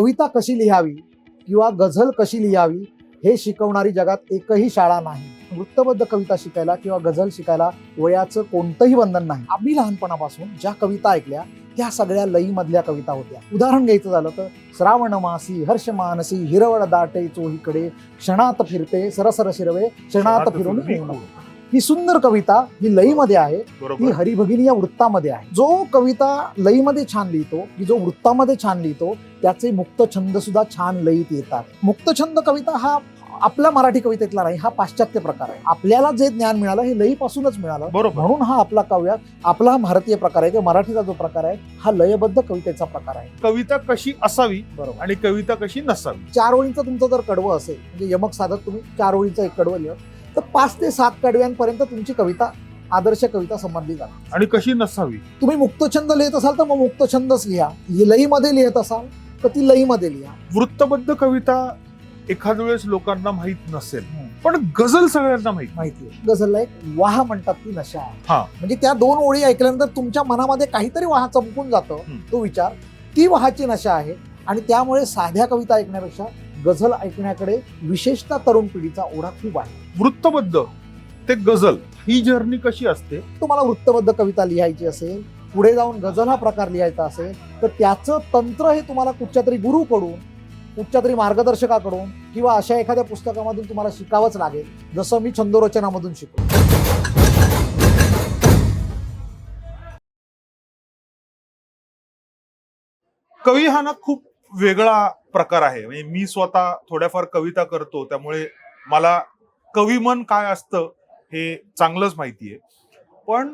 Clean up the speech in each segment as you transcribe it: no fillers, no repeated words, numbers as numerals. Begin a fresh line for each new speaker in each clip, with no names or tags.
कविता कशी लिहावी किंवा गझल कशी लिहावी हे शिकवणारी जगात एकही शाळा नाही. वृत्तबद्ध कविता शिकायला किंवा गझल शिकायला वयाचं कोणतंही बंधन नाही. आम्ही लहानपणापासून ज्या कविता ऐकल्या त्या सगळ्या लईमधल्या कविता होत्या. उदाहरण घ्यायचं झालं तर श्रावण मासी हर्ष मानसी हिरवळ दाटे चोहीकडे क्षणात फिरते सरसर शिरवे क्षणात फिरून येऊन. ही सुंदर कविता ही लईमध्ये आहे. ही हरिभगिनी या वृत्तामध्ये आहे. जो कविता लईमध्ये छान लिहितो की जो वृत्तामध्ये छान लिहितो त्याचे मुक्त छंद सुद्धा छान लईत येतात. मुक्तछंद कविता हा आपला मराठी कवितेतला नाही, हा पाश्चात्य प्रकार आहे. आपल्याला जे ज्ञान मिळालं हे लईपासूनच मिळालं, म्हणून हा आपला काव्य आपला भारतीय प्रकार आहे किंवा मराठीचा जो प्रकार आहे हा लयबद्ध कवितेचा प्रकार आहे.
कविता कशी असावी
बरोबर
आणि कविता कशी नसावी.
4 ओळींचं तुमचं जर कडवं असेल म्हणजे यमक साधक तुम्ही 4 ओळींचं एक कडवं लिहिलं तर 5 ते 7 कडव्यांपर्यंत तुमची कविता आदर्श कविता संबंधी जाते.
आणि कशी नसावी.
तुम्ही मुक्तछंद लिहित असाल तर मग मुक्तछंदच लिहा. लईमध्ये लिहित असाल तर ती लईमध्ये लिहा.
वृत्तबद्ध कविता एखाद्या वेळेस लोकांना माहित नसेल पण गझल सगळ्यांना
माहिती आहे. गझलला एक वाह म्हणतात ती नशा आहे.
हा
म्हणजे त्या 2 ओळी ऐकल्यानंतर तुमच्या मनामध्ये काहीतरी वाह चमकून जातो. तो विचार ती वाहाची नशा आहे आणि त्यामुळे साध्या कविता ऐकण्यापेक्षा गझल ऐकण्याकडे विशेषतः तरुण पिढीचा ओढा खूप आहे.
वृत्तबद्ध ते गझल ही जर्नी कशी असते.
तुम्हाला वृत्तबद्ध कविता लिहायची असेल, पुढे जाऊन गझल हा प्रकार लिहायचा असेल तर त्याचं तंत्र हे तुम्हाला कुठच्या तरी गुरुकडून, कुठच्या तरी मार्गदर्शकाकडून किंवा अशा एखाद्या पुस्तकामधून तुम्हाला शिकावंच लागेल. जसं मी छंदोरचनामधून शिकलो.
कवी हा ना खूप वेगळा प्रकार आहे. म्हणजे मी स्वतः थोड्याफार कविता करतो त्यामुळे मला कविमन काय असतं हे चांगलंच माहिती आहे. पण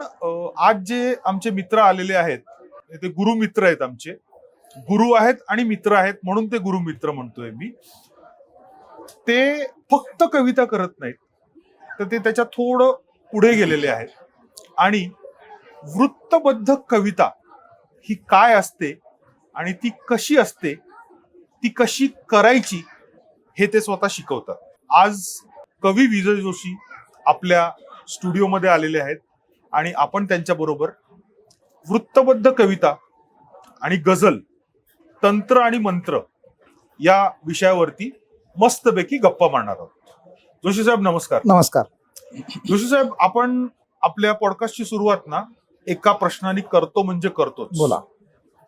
आज जे आमचे मित्र आलेले आहेत ते गुरुमित्र आहेत. आमचे गुरु आहेत आणि मित्र आहेत म्हणून ते गुरुमित्र म्हणतोय मी. ते फक्त कविता करत नाहीत तर ते त्याच्या थोडं पुढे गेलेले आहेत आणि वृत्तबद्ध कविता ही काय असते आणि ती कशी असते, ती कशी करायची हे ते स्वतः शिकवतात. आज कवी विजय जोशी आपल्या स्टुडिओमध्ये आलेले आहेत आणि आपण त्यांच्या बरोबर वृत्तबद्ध कविता आणि गझल, तंत्र आणि मंत्र या विषयावरती मस्तपैकी गप्पा मारणार आहोत. जोशी साहेब नमस्कार.
नमस्कार.
जोशी साहेब, आपण आपल्या पॉडकास्टची सुरुवात ना एका प्रश्नाने करतो म्हणजे करतोच.
बोला.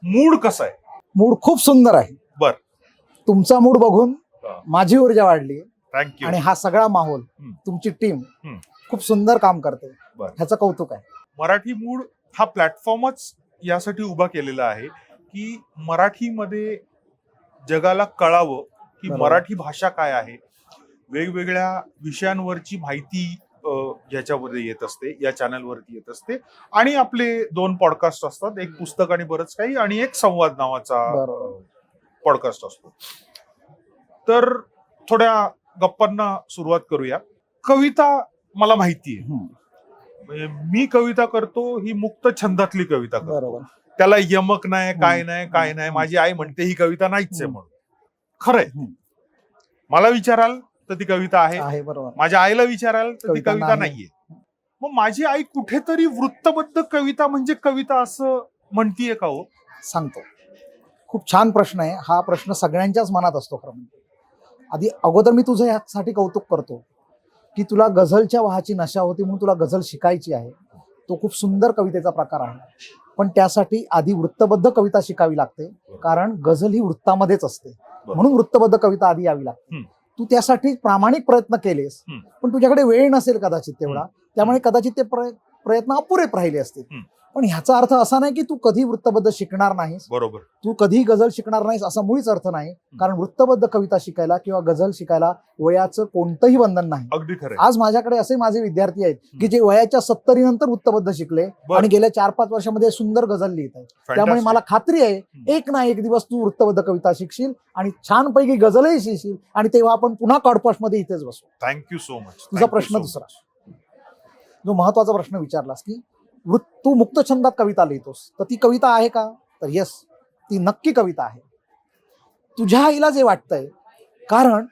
मूड कसा आहे.
मूड खूप सुंदर आहे.
बर.
तुमचा मूड बघून माझी ऊर्जा वाढली.
थँक्यू.
आणि हा सगळा माहोल, तुमची टीम खूप सुंदर काम करते. ह्याचं कौतुक आहे.
मराठी मूड हा प्लॅटफॉर्मच यासाठी उभा केलेला आहे की मराठीमध्ये जगाला कळावं की मराठी भाषा काय आहे. वेगवेगळ्या विषयांवरची माहिती याच्यामध्ये येत असते, या चॅनलवरती येत असते. आणि आपले 2 पॉडकास्ट असतात, एक पुस्तक आणि बरंच काही आणि एक संवाद नावाचा पॉडकास्ट असतो. तर थोड्या गप्पांना सुरुवात करूया. कविता मला माहिती आहे. म्हणजे मी कविता करतो ही मुक्त छंदातली कविता करतो. त्याला यमक नाही, काय नाही, काय नाही. माझी आई म्हणते ही कविता नाहीच आहे म्हणून. खरंय. मला विचाराल तर ती कविता आहे. माझ्या आईला विचाराल तर ती कविता नाहीये. मग माझी आई कुठेतरी वृत्तबद्ध कविता म्हणजे कविता असं म्हणतीये का हो.
सांगतो. खूप छान प्रश्न आहे हा. प्रश्न सगळ्यांच्याच मनात असतो खरं म्हणजे. अगोदर मी तुझं यासाठी कौतुक करतो की तुला गझलच्या वाहाची नशा होती म्हणून तुला गझल शिकायची आहे. तो खूप सुंदर कवितेचा प्रकार आहे. पण त्यासाठी आधी वृत्तबद्ध कविता शिकावी लागते कारण गझल ही वृत्तामध्येच असते. म्हणून वृत्तबद्ध कविता आधी यावी लागते. तू त्यासाठी प्रामाणिक प्रयत्न केलेस पण तुझ्याकडे वेळ नसेल कदाचित तेवढा, त्यामुळे कदाचित ते प्रयत्न अपुरे राहिले असतील. पण ह्याचा अर्थ असा नाही की तू कधी वृत्तबद्ध शिकणार नाहीस.
बरोबर.
तू कधी गझल शिकणार नाहीस असा मुळीच अर्थ नाही. कारण वृत्तबद्ध कविता शिकायला किंवा गझल शिकायला वयाचं कोणतंही बंधन नाही.
अगदी खरं.
आज माझ्याकडे असे माझे विद्यार्थी आहेत की जे वयाच्या 70 नंतर वृत्तबद्ध शिकले आणि गेल्या 4-5 वर्षामध्ये सुंदर गझल लिहित आहेत. त्यामुळे मला खात्री आहे एक ना एक दिवस तू वृत्तबद्ध कविता शिकशील आणि छानपैकी गझलही शिकशील आणि तेव्हा आपण पुन्हा पॉडकास्ट मध्ये इथेच बसू.
Thank you so much.
तुझा प्रश्न दुसरा जो महत्वाचा प्रश्न विचारलास की तू मुक्त छंदात कविता लिहितोस तर ती कविता आहे का, तर येस, ती नक्की कविता आहे. तुझ्या आईला जे वाटतंय कारण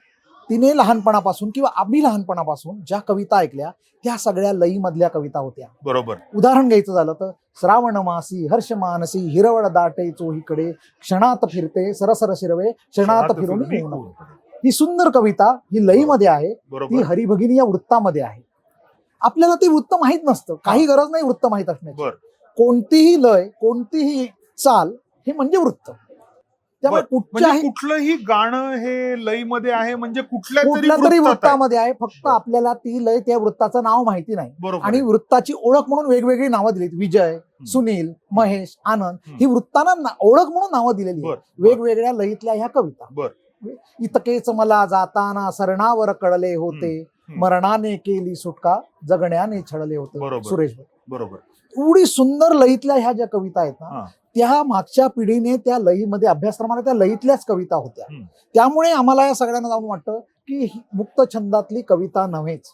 तिने लहानपणापासून किंवा आम्ही लहानपणापासून ज्या कविता ऐकल्या त्या सगळ्या लईमधल्या कविता होत्या.
बरोबर.
उदाहरण घ्यायचं झालं तर श्रावण मासी हर्ष मानसी हिरवळ दाटे चोहीकडे क्षणात फिरते सरसर शिरवे क्षणात फिरून येऊन. ही सुंदर कविता ही लईमध्ये आहे, ती
बरोबर.
हरिभगिनी या वृत्तामध्ये आहे. आपल्याला ते वृत्त माहित नसतं, काही गरज नाही वृत्त माहित असण्याची.
बर.
कोणतीही लय कोणतीही चाल हे म्हणजे वृत्त. त्यामुळे
म्हणजे
कुठच्याही
कुठलंही गाणं हे लईमध्ये आहे, म्हणजे कुठल्या
कुठल्या तरी वृत्तामध्ये आहे, फक्त आपल्याला ती लय त्या वृत्ताचं नाव माहिती नाही.
बरोबर.
आणि वृत्ताची ओळख म्हणून वेगवेगळी नावं दिलीत. विजय, सुनील, महेश, आनंद ही वृत्तांना ओळख म्हणून नावं दिलेली आहेत. वेगवेगळ्या लयीतल्या ह्या कविता. इतकेच मला जाताना सरणावर कळले होते, मरणाने केली सुटका जगण्याने छळले होते. सुरेश
बरोबर.
एवढी सुंदर लयीतल्या ह्या ज्या कविता आहेत ना, त्या मागच्या पिढीने त्या लयीमध्ये अभ्यासक्रमाने त्या लयीतल्याच कविता होत्या. त्यामुळे आम्हाला या सगळ्यांना जाऊन वाटतं की मुक्त छंदातली कविता नव्हेच,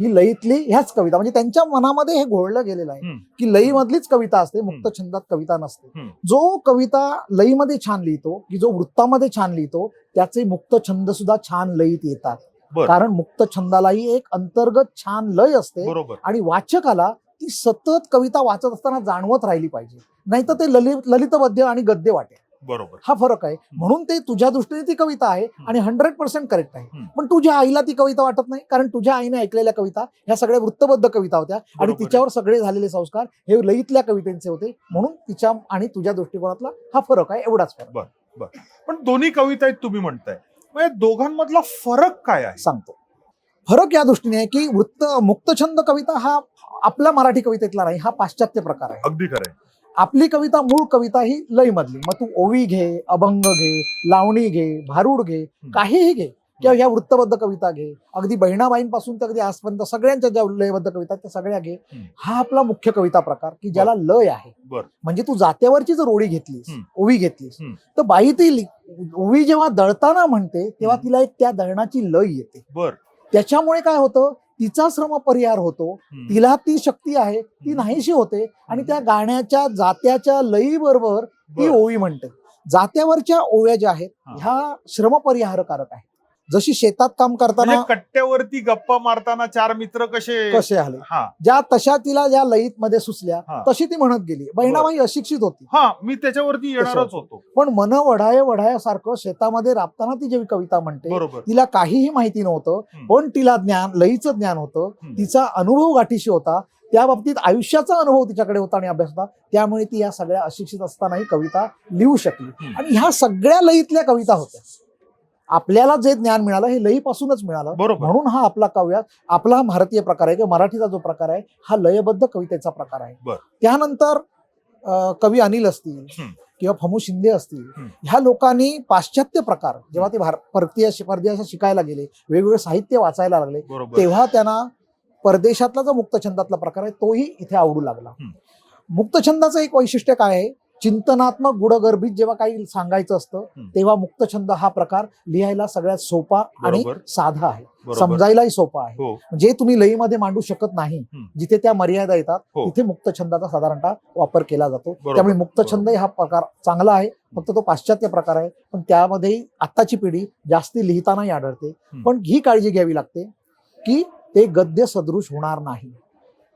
ही लयीतली ह्याच कविता. म्हणजे त्यांच्या मनामध्ये हे घोळलं गेलेलं आहे की लयीमधलीच कविता असते, मुक्त छंदात कविता नसते. जो कविता लयीमध्ये छान लिहितो, की जो वृत्तामध्ये छान लिहितो, त्याचे मुक्त छंद सुद्धा छान लयीत येतात. कारण मुक्त छंदालाही एक अंतर्गत छान लय असते आणि वाचकाला ती सतत कविता वाचत असताना जाणवत राहिली पाहिजे, नाही तर ते ललितपद्य आणि गद्य वाटेल.
बरोबर.
हा फरक आहे. म्हणून ते तुझ्या दृष्टीने ती कविता आहे आणि 100% करेक्ट आहे. पण तुझ्या आईला ती कविता वाटत नाही, कारण तुझ्या आईने ऐकलेल्या कविता ह्या सगळ्या वृत्तबद्ध कविता होत्या आणि तिच्यावर सगळे झालेले संस्कार हे लयीतल्या कवितेचे होते. म्हणून तिच्या आणि तुझ्या दृष्टिकोनातला हा फरक आहे, एवढाच फरक.
पण दोन्ही कविता आहेत तुम्ही म्हणताय, म्हणजे दोघांमधला फरक काय आहे?
सांगतो. फरक या दृष्टीने आहे की मुक्तछंद कविता हा आपला मराठी कवितेतला नाही, हा पाश्चात्य प्रकार आहे.
अगदी खरं आहे.
आपली कविता मूळ कविता ही लयमधली. मग तू ओवी घे, अभंग घे, लावणी घे, भारुड घे, काहीही घे, किंवा ह्या वृत्तबद्ध कविता घे, अगदी बहिणाबाईंपासून तर अगदी आजपर्यंत सगळ्यांच्या ज्या लयबद्ध कविता त्या सगळ्या घे. हा आपला मुख्य कविता प्रकार की ज्याला लय आहे. म्हणजे तू जात्यावरची जर ओळी घेतलीस, ओवी घेतलीस, तर बाई ती ओवी जेव्हा दळताना म्हणते तेव्हा तिला एक त्या दळणाची लय येते. त्याच्यामुळे काय होतं, तिचा श्रम परिहार होतो, तिला ती शक्ती आहे ती नाहीशी होते आणि त्या गाण्याच्या जात्याच्या लयी बरोबर ती ओवी म्हणते. जात्यावरच्या ओव्या ज्या आहेत ह्या श्रमपरिहारकारक आहेत. जशी शेतात काम करताना
कट्ट्यावरती गप्पा मारताना चार मित्र कसे
आले, ज्या तशा तिला ज्या लयीत मध्ये सुचल्या तशी ती म्हणत गेली. बहिणाबाई अशिक्षित होती,
मी त्याच्यावरती येणारच होतो.
पण मन वढायासारखं शेतामध्ये राबताना ती जेव्हा कविता म्हणते, तिला काहीही माहिती नव्हतं, पण तिला लयीचं ज्ञान होतं, तिचा अनुभव गाठीशी होता, त्या बाबतीत आयुष्याचा अनुभव तिच्याकडे होता आणि अभ्यास होता. त्यामुळे ती या सगळ्या अशिक्षित असतानाही कविता लिहू शकली. आणि ह्या सगळ्या लयीतल्या कविता होत्या. आपल्याला जे ज्ञान मिळालं हे लयीपासूनच मिळालं. म्हणून हा आपला काव्य, आपला भारतीय प्रकार आहे किंवा मराठीचा जो प्रकार आहे हा लयबद्ध कवितेचा प्रकार आहे. त्यानंतर कवी अनिल असतील किंवा फमू शिंदे असतील, ह्या लोकांनी पाश्चात्य प्रकार जेव्हा ते परदेशात शिकायला गेले, वेगवेगळे साहित्य वाचायला लागले, तेव्हा त्यांना परदेशातला जो मुक्तछंदातला प्रकार आहे तोही इथे आवडू लागला. मुक्तछंदाचं एक वैशिष्ट्य काय आहे, चिंतनात्मक गुढगर्भित जेव्हा काही सांगायचं असतं तेव्हा मुक्तछंद हा प्रकार लिहायला सगळ्यात सोपा आणि साधा आहे, समजायलाही सोपा आहे. जे तुम्ही लयीमध्ये मांडू शकत नाही, जिथे त्या मर्यादा येतात तिथे मुक्तछंदाचा साधारणतः वापर केला जातो. त्यामुळे मुक्तछंद हा प्रकार चांगला आहे, फक्त तो पाश्चात्य प्रकार आहे. पण त्यामध्येही आत्ताची पिढी जास्ती लिहितानाही आढळते. पण ही काळजी घ्यावी लागते की ते गद्य सदृश होणार नाही.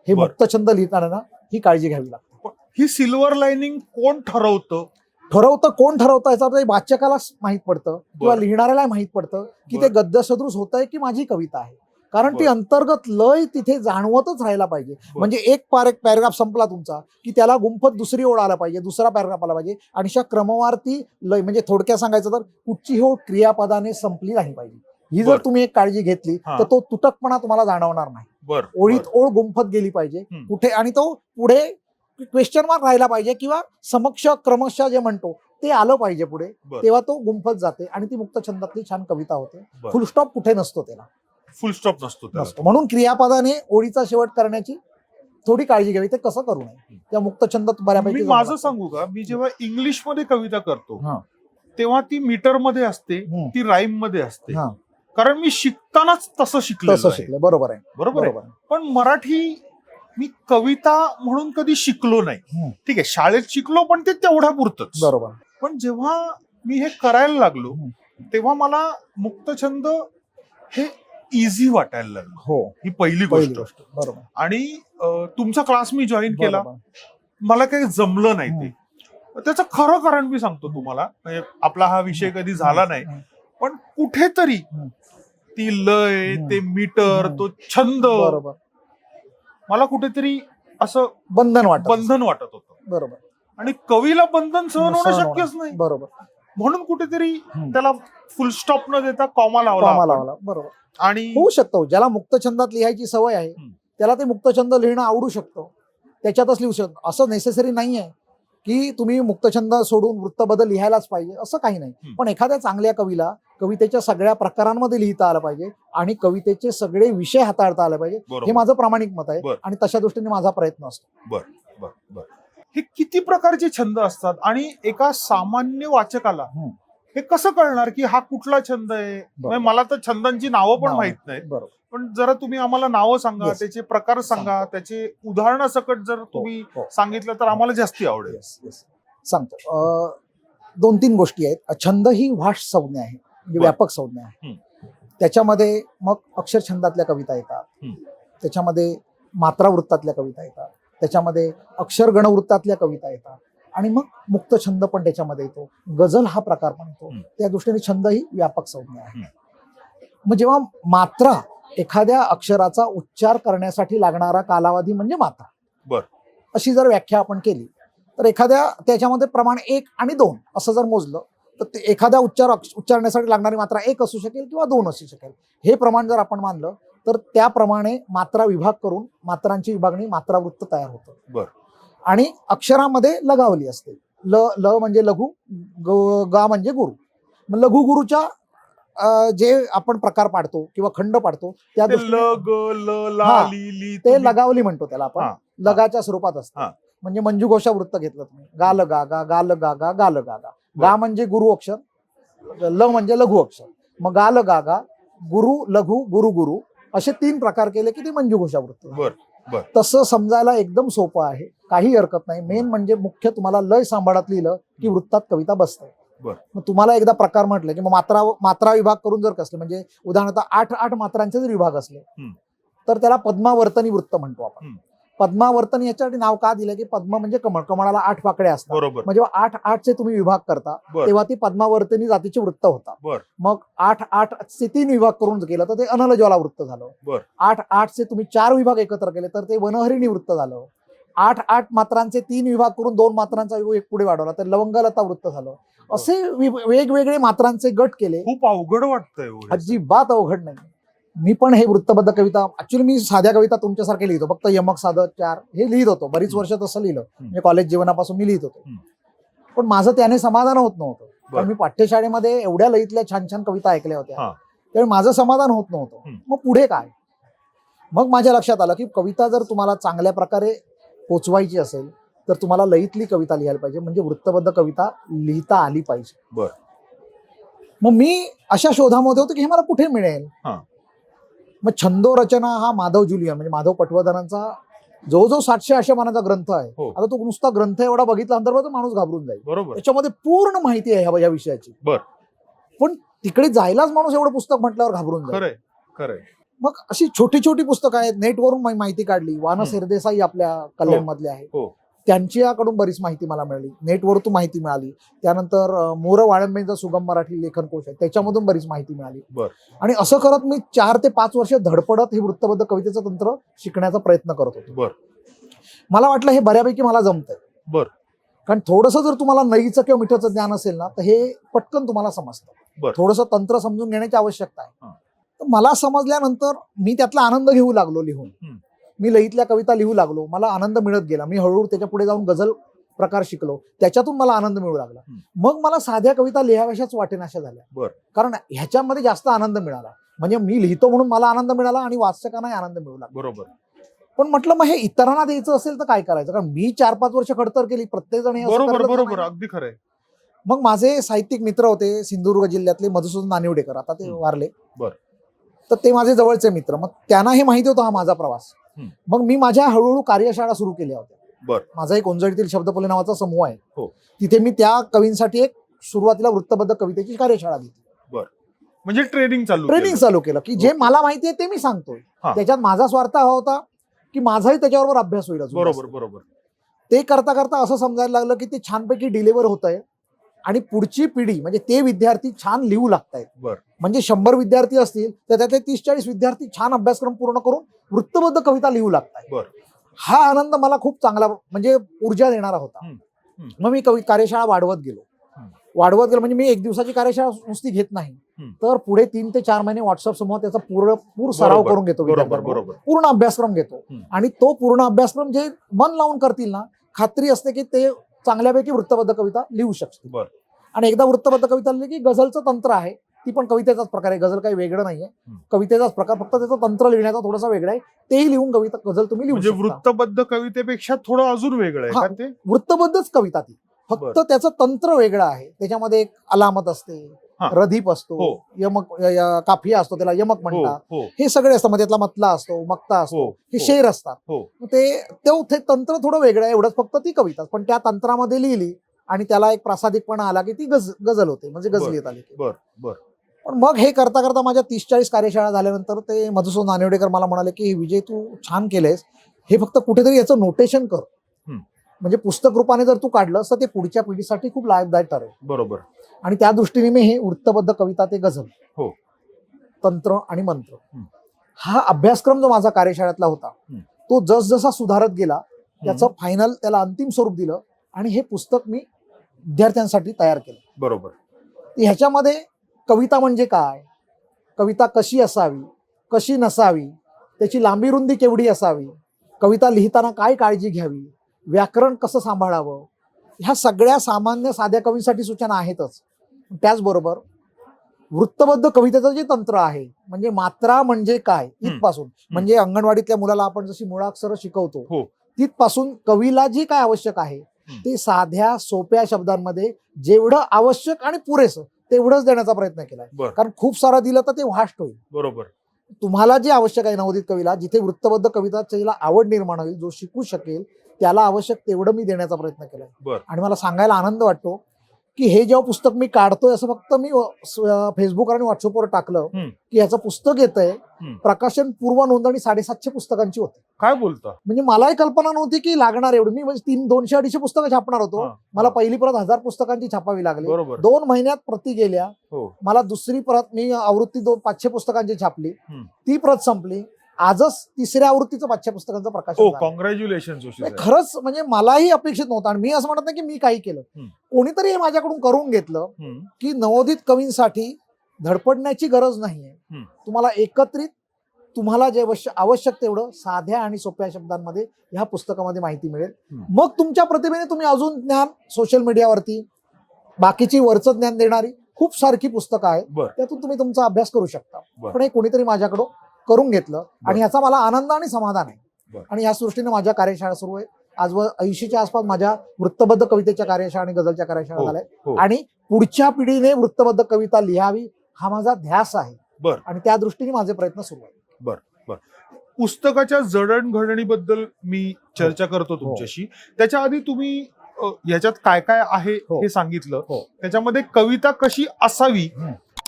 हे मुक्तछंद लिहिताना ही काळजी घ्यावी लागते.
ही सिल्वर लाईनिंग कोण ठरवतं
याचा वाचकाला माहित पडतं किंवा लिहिणाऱ्याला माहित पडतं की ते गद्य सदृश होत आहे की माझी कविता आहे. कारण ती अंतर्गत लय तिथे जाणवतच राहायला पाहिजे. म्हणजे एक पॅराग्राफ संपला तुमचा की त्याला गुंफत दुसरी ओळ आला पाहिजे, दुसरा पॅराग्राफ आला पाहिजे आणि अशा क्रमवार ती लय. म्हणजे थोडक्यात सांगायचं तर कुठची ओळ क्रियापदाने संपली नाही पाहिजे. ही जर तुम्ही एक काळजी घेतली तर तो तुटकपणा तुम्हाला जाणवणार नाही. ओळीत ओळ गुंफत गेली पाहिजे कुठे, आणि तो पुढे क्वेश्चन मार्क राहिला पाहिजे किंवा समक्ष क्रमशः जे म्हणतो ते आलं पाहिजे पुढे, तेव्हा तो गुंफत जाते आणि ती मुक्तछंदातली छान कविता होते. फुलस्टॉप कुठे नसतो, त्याला
फुलस्टॉप नसतो.
म्हणून क्रियापदाने ओळीचा शेवट करण्याची थोडी काळजी घ्यावी. ते कसं करू नये त्या मुक्तछंदात बऱ्यापैकी.
माझं सांगू का, मी जेव्हा इंग्लिश मध्ये कविता करतो तेव्हा ती मीटर मध्ये असते, ती राईम मध्ये असते, कारण मी शिकतानाच तसं शिकलो.
बरोबर आहे.
पण मराठी मी कविता म्हणून कधी शिकलो नाही. ठीक आहे, शाळेत शिकलो पण ते तेवढ्या पुरतच.
बरोबर.
पण जेव्हा मी हे करायला लागलो तेव्हा मला मुक्तछंद हे इझी वाटायला लागलं.
हो,
ही पहिली
पहिली
गोष्ट.
गोष्ट बरोबर.
आणि तुमचा क्लास मी जॉईन केला,
बरोबर.
मला काही जमलं नाही ते. त्याचं खरं कारण मी सांगतो तुम्हाला, म्हणजे आपला हा विषय कधी झाला नाही, पण कुठेतरी ती लय, ते मीटर, तो छंद
बरोबर.
मला कुठेतरी असं
बंधन वाटत
होतं.
बरोबर.
आणि कवीला बंधन सहन होणं
सहन
शक्यच
होणं.
नाही.
बरोबर.
म्हणून कुठेतरी त्याला फुल स्टॉप न देता कॉमा लावला आपण.
लावला. बरोबर.
आणि
होऊ शकतो, ज्याला मुक्तछंदात लिहायची सवय आहे त्याला ते मुक्तछंद लिहिणं आवडू शकतो, त्याच्यातच लिहू शकतो. असं नेसेसरी नाही आहे की तुम्ही मुक्तछंद सोडून वृत्तबद्ध लिहायलाच पाहिजे, असं काही नाही. पण एखाद्या चांगल्या कवीला कवितेच्या सगळ्या प्रकारांमध्ये लिहिता आलं पाहिजे आणि कवितेचे सगळे विषय हाताळता आले पाहिजे.
बरोबर.
हे माझं प्रामाणिक मत आहे
बरं.
आणि तशा दृष्टीने माझा प्रयत्न असतो.
बर. हे किती प्रकारचे छंद असतात आणि एका सामान्य वाचकाला हे कसं कळणार की हा कुठला छंद आहे? म्हणजे मला तर छंदांची नावं पण माहित नाहीत.
बरोबर.
पण जरा तुम्ही आम्हाला नावं सांगा,
Yes.
त्याचे प्रकार सांगा, त्याचे उदाहरणासकट जर तुम्ही सांगितलं तर आम्हाला जास्ती आवडेल.
सांगतो. 2-3 गोष्टी आहेत. छंद ही वास्ट संज्ञा आहे, म्हणजे व्यापक संज्ञा आहे. त्याच्यामध्ये मग अक्षरछंदातल्या कविता येतात, त्याच्यामध्ये मात्रावृत्तातल्या कविता येतात, त्याच्यामध्ये अक्षर गणवृत्तातल्या कविता येतात आणि मग मुक्त छंद पण त्याच्यामध्ये येतो, गझल हा प्रकार पण येतो. त्या दृष्टीने छंद ही व्यापक संज्ञा आहे. मग जेव्हा मात्रा, एखाद्या अक्षराचा उच्चार करण्यासाठी लागणारा कालावधी म्हणजे मात्रा,
बरं,
अशी जर व्याख्या आपण केली तर एखाद्या त्याच्यामध्ये प्रमाण 1 आणि 2 असं जर मोजलं तर ते एखाद्या उच्चारण्यासाठी लागणारी मात्रा 1 असू शकेल किंवा 2 असू शकेल. हे प्रमाण जर आपण मानलं तर त्याप्रमाणे मात्रा विभाग करून मात्रांची विभागणी मात्रावृत्त तयार होतं.
बरं.
आणि अक्षरामध्ये लगावली असते. ल म्हणजे लघु, गा म्हणजे गुरु. मग लघु गुरुच्या जे आपण प्रकार पाडतो किंवा खंड पाडतो त्या ते लगावली म्हणतो त्याला आपण. लगाच्या स्वरूपात असतं. म्हणजे मंजुघोषा वृत्त घेतलं तुम्ही, गाल गा गा गाल गा गा गाल गा गा. गा म्हणजे गुरु अक्षर, ल म्हणजे लघु अक्षर. मग गाल गा गा, गुरु लघु, गुरु गुरु असे 3 प्रकार केले की ते मंजुघोषा वृत्त. तसं समजायला एकदम सोपं आहे, काही हरकत नाही. मेन म्हणजे मुख्य तुम्हाला लय सांभाळत लिहिलं की वृत्तात कविता बसते. मग तुम्हाला एकदा प्रकार म्हटलं की मग मात्रा विभाग करून जर कसले, म्हणजे उदाहरणार्थ 8 मात्रांचे जर विभाग असले तर त्याला पद्मावर्तनी वृत्त म्हणतो आपण. पद्मावर्तनी याच्यासाठी नाव का दिलं की पद्म म्हणजे कमळ, कमळाला 8 पाकळ्या असतात. म्हणजे जेव्हा 8 तुम्ही विभाग करता तेव्हा ती पद्मावर्तनी जातीचे वृत्त होता. मग 8 3 विभाग करून केलं तर ते अनलज्वाला वृत्त झालं. 8 तुम्ही 4 विभाग एकत्र केले तर ते वनहरिणी वृत्त झालं. 8 मात्रांचे 3 विभाग करून 2 मात्रांचा विभाग एक पुढे वाढवला तर लवंगलता वृत्त झालं. असे वेगवेगळे मात्रांचे गट केले.
खूप अवघड वाटतंय.
अजिबात अवघड नाही. मी पण हे वृत्तबद्ध कविता, ऍक्च्युली मी साध्या कविता तुमच्यासारखे लिहितो, फक्त यमक साधक 4 हे लिहित होतो बरीच वर्ष. तसं लिहिलं म्हणजे कॉलेज जीवनापासून मी लिहित होतो. पण माझं त्याने समाधान होत नव्हतं, कारण मी पाठ्यशाळेमध्ये एवढ्या लईतल्या छान छान कविता ऐकल्या होत्या, त्यामुळे माझं समाधान होत नव्हतं. मग पुढे काय? मग माझ्या लक्षात आलं की कविता जर तुम्हाला चांगल्या प्रकारे पोचवायची असेल तर तुम्हाला लईतली कविता लिहायला पाहिजे, म्हणजे वृत्तबद्ध कविता लिहिता आली पाहिजे. मग मी अशा शोधामध्ये होतो की हे मला कुठे मिळेल. मग छंदो रचना हा माधव जुलियन म्हणजे माधव पटवर्धनांचा जो 700 आशयमानाचा ग्रंथ आहे. आता तो नुसता ग्रंथ एवढा बघितल्यानंतर तर माणूस घाबरून जाईल. त्याच्यामध्ये पूर्ण माहिती आहे ह्या विषयाची. पण तिकडे जायलाच माणूस एवढं पुस्तक म्हटल्यावर घाबरून जाईल. मग अशी छोटी छोटी पुस्तकं आहेत, नेटवरून माहिती काढली. वानस हिरदेसाई आपल्या कल्याण मधले आहे, त्यांच्याकडून बरीच माहिती मला मिळाली, नेटवरून माहिती मिळाली. त्यानंतर मोर वाळंबेंचा सुगम मराठी लेखन कोश आहे, त्याच्यामधून बरीच माहिती मिळाली. आणि असं करत मी 4 ते 5 वर्ष धडपडत हे वृत्तबद्ध कवितेचं तंत्र शिकण्याचा प्रयत्न करत होतो. मला वाटलं हे बऱ्यापैकी मला जमतंय. कारण थोडंसं जर तुम्हाला नईचं किंवा मिठाचं ज्ञान असेल ना तर हे पटकन तुम्हाला समजतं. थोडंसं तंत्र समजून घेण्याची आवश्यकता आहे. तर मला समजल्यानंतर मी त्यातला आनंद घेऊ लागलो लिहून. मी लईतल्या कविता लिहू लागलो, मला आनंद मिळत गेला. मी हळूहळू त्याच्या पुढे जाऊन गझल प्रकार शिकलो, त्याच्यातून मला आनंद मिळू लागला. मग मला साध्या कविता लिहाव्याशाच वाटेनाशा झाल्या, कारण ह्याच्यामध्ये जास्त आनंद मिळाला. म्हणजे मी लिहितो म्हणून मला आनंद मिळाला आणि वाचकांनाही आनंद मिळू लागला. पण म्हटलं मग हे इतरांना द्यायचं असेल तर काय करायचं, कारण मी 4-5 वर्ष खडतर केली, प्रत्येक जण
अगदी खरंय.
मग माझे साहित्यिक मित्र होते सिंधुदुर्ग जिल्ह्यातले मधुसूदन नानिवडेकर, आता ते वारले. तर ते माझे जवळचे मित्र, मग त्यांना हे माहिती होतं हा माझा प्रवास. मग मी माझ्या हळूहळू कार्यशाळा सुरू केल्या होत्या. माझा एक ओंजळीतील शब्दफुले नावाचा समूह आहे, तिथे मी त्या कवींसाठी एक सुरुवातीला वृत्तबद्ध कवितेची कार्यशाळा घेतली.
म्हणजे ट्रेनिंग
ट्रेनिंग चालू केलं की जे मला माहिती आहे ते मी सांगतोय.
हा.
त्याच्यात माझा स्वार्थ हा होता की माझाही त्याच्याबरोबर अभ्यास होईल अजून
बरोबर
जास्त.
बरोबर.
ते करता करता असं समजायला लागलं की ते छानपैकी डिलिव्हर होत आहे आणि पुढची पिढी म्हणजे ते विद्यार्थी छान लिहू लागतायत.
बर.
म्हणजे 100 विद्यार्थी असतील तर त्यातले 30-40 विद्यार्थी छान अभ्यासक्रम पूर्ण करून वृत्तबद्ध कविता लिहू लागतायत.
बर.
हा आनंद मला खूप चांगला म्हणजे ऊर्जा देणारा होता. मग मी कार्यशाळा वाढवत गेलो म्हणजे मी 1 दिवसाची कार्यशाळा नुसती घेत नाही, तर पुढे 3 ते 4 महिने व्हॉट्सअप समोर त्याचा पूर्ण सराव करून घेतो.
बरोबर.
पूर्ण अभ्यासक्रम घेतो आणि तो पूर्ण अभ्यासक्रम जे मन लावून करतील ना, खात्री असते की ते चांगल्यापैकी वृत्तबद्ध कविता लिहू शकतील.
बर.
आणि एकदा वृत्तबद्ध कविता लिहिली की गझलचं तंत्र आहे, ती पण कवितेचाच प्रकार आहे. गझल काही वेगळं नाहीये, कवितेचाच प्रकार, फक्त त्याचं तंत्र लिहिण्याचा थोडासा वेगळा आहे. तेही लिहून कविता गझल तुम्ही लिहू
म्हणजे
शकता.
वृत्तबद्ध कवितेपेक्षा थोडं अजून वेगळं आहे
हा.
का ते?
वृत्तबद्धच कविता ती, फक्त त्याचं तंत्र वेगळं आहे. त्याच्यामध्ये एक अलामत असते, रदीप असतो, यमक काफिया असतो, त्याला यमक म्हणतात. हे सगळे असतं. त्यातला मतला असतो, मक्ता असतो, हे शेर असतात. ते तंत्र थोडं वेगळं आहे, एवढंच फक्त ती कविता. पण त्या तंत्रामध्ये लिहिली आणि त्याला एक प्रासादिकपणा आला की ती गझल होते, म्हणजे गझलीत आली. पण मग हे करता करता माझ्या 30-40 कार्यशाळा झाल्यानंतर ते मधुसूदन नानिवडेकर मला म्हणाले की विजय, तू छान केलंयस, हे फक्त कुठेतरी याचं नोटेशन कर, म्हणजे पुस्तक रूपाने जर तू काढलंस तर ते पुढच्या पिढीसाठी खूप लाभदायक ठरेल.
बरोबर.
आणि त्या दृष्टीने मी हे वृत्तबद्ध कविता, ते गझल, तंत्र आणि मंत्र, हा अभ्यासक्रम जो माझा कार्यशाळेतला होता तो जसजसा सुधारत गेला त्याचं फायनल, त्याला अंतिम स्वरूप दिलं आणि हे पुस्तक मी विद्यार्थ्यांसाठी तयार केलं.
बरोबर.
ह्याच्यामध्ये कविता म्हणजे काय, कविता कशी असावी, कशी नसावी, त्याची लांबी रुंदी केवढी असावी, कविता लिहिताना काय काळजी घ्यावी, व्याकरण कसं सांभाळावं, ह्या सगळ्या सामान्य साध्या कवींसाठी सूचना आहेतच. त्याचबरोबर वृत्तबद्ध कवितेचं जे तंत्र आहे, म्हणजे मात्रा म्हणजे काय इथपासून, म्हणजे अंगणवाडीतल्या मुलाला आपण जशी मुळाक्षरं शिकवतो तिथपासून कवीला जे काय आवश्यक आहे ते साध्या सोप्या शब्दांमध्ये जेवढं आवश्यक आणि पुरेसं तेवढंच देण्याचा प्रयत्न केलाय. कारण खूप सारं दिलं तर ते वास्ट होईल.
बरोबर.
तुम्हाला जे आवश्यक आहे नवोदित कवीला, जिथे वृत्तबद्ध कविताला आवड निर्माण होईल, जो शिकू शकेल त्याला आवश्यक तेवढं मी देण्याचा प्रयत्न केलाय. आणि मला सांगायला आनंद वाटतो की हे जेव्हा पुस्तक मी काढतोय, असं फक्त मी फेसबुक आणि व्हॉट्सअपवर टाकलं की ह्याचं पुस्तक येतंय, प्रकाशन पूर्व नोंदणी 750 पुस्तकांची होती.
काय बोलता? म्हणजे
मलाही कल्पना नव्हती की लागणार एवढी. मी म्हणजे 200-250 पुस्तकं छापणार होतो. मला पहिली परत 1000 पुस्तकांची छापावी लागली. 2 महिन्यात प्रती गेल्या. मला दुसरी परत, मी आवृत्ती 500 पुस्तकांची छापली, ती प्रत संपली. आजच 3ऱ्या आवृत्तीचं 500 पुस्तकांचं प्रकाशन.
कॉंग्रॅच्युलेशन.
खरंच म्हणजे मलाही अपेक्षित नव्हतं. आणि मी असं म्हणत नाही की मी काही केलं, कोणीतरी हे माझ्याकडून करून घेतलं की नवोदित कवींसाठी धडपडण्याची गरज नाहीये. तुम्हाला एकत्रित, तुम्हाला जे आवश्यक तेवढं साध्या आणि सोप्या शब्दांमध्ये ह्या पुस्तकामध्ये माहिती मिळेल. मग तुमच्या प्रतिभेने तुम्ही अजून ज्ञान, सोशल मीडियावरती बाकीची वरचं ज्ञान देणारी खूप सारखी पुस्तकं आहेत, त्यातून तुम्ही तुमचा अभ्यास करू शकता. पण हे कोणीतरी माझ्याकडून करून घेतलं आणि याचा मला आनंद आणि समाधान आहे. आणि या सृष्टीने माझ्या कार्यशाळा सुरू आहे. आजवर 80च्या आसपास माझ्या वृत्तबद्ध कवितेच्या कार्यशाळा आणि गझलच्या कार्यशाळा झाल्या. आणि पुढच्या पिढीने वृत्तबद्ध कविता लिहावी हा माझा ध्यास आहे. आणि त्या दृष्टीने माझे प्रयत्न सुरू आहेत.
पुस्तकाच्या जडणघडणीबद्दल मी चर्चा करतो तुमच्याशी. त्याच्या आधी तुम्ही याच्यात काय काय आहे हे सांगितलं. त्याच्यामध्ये कविता कशी असावी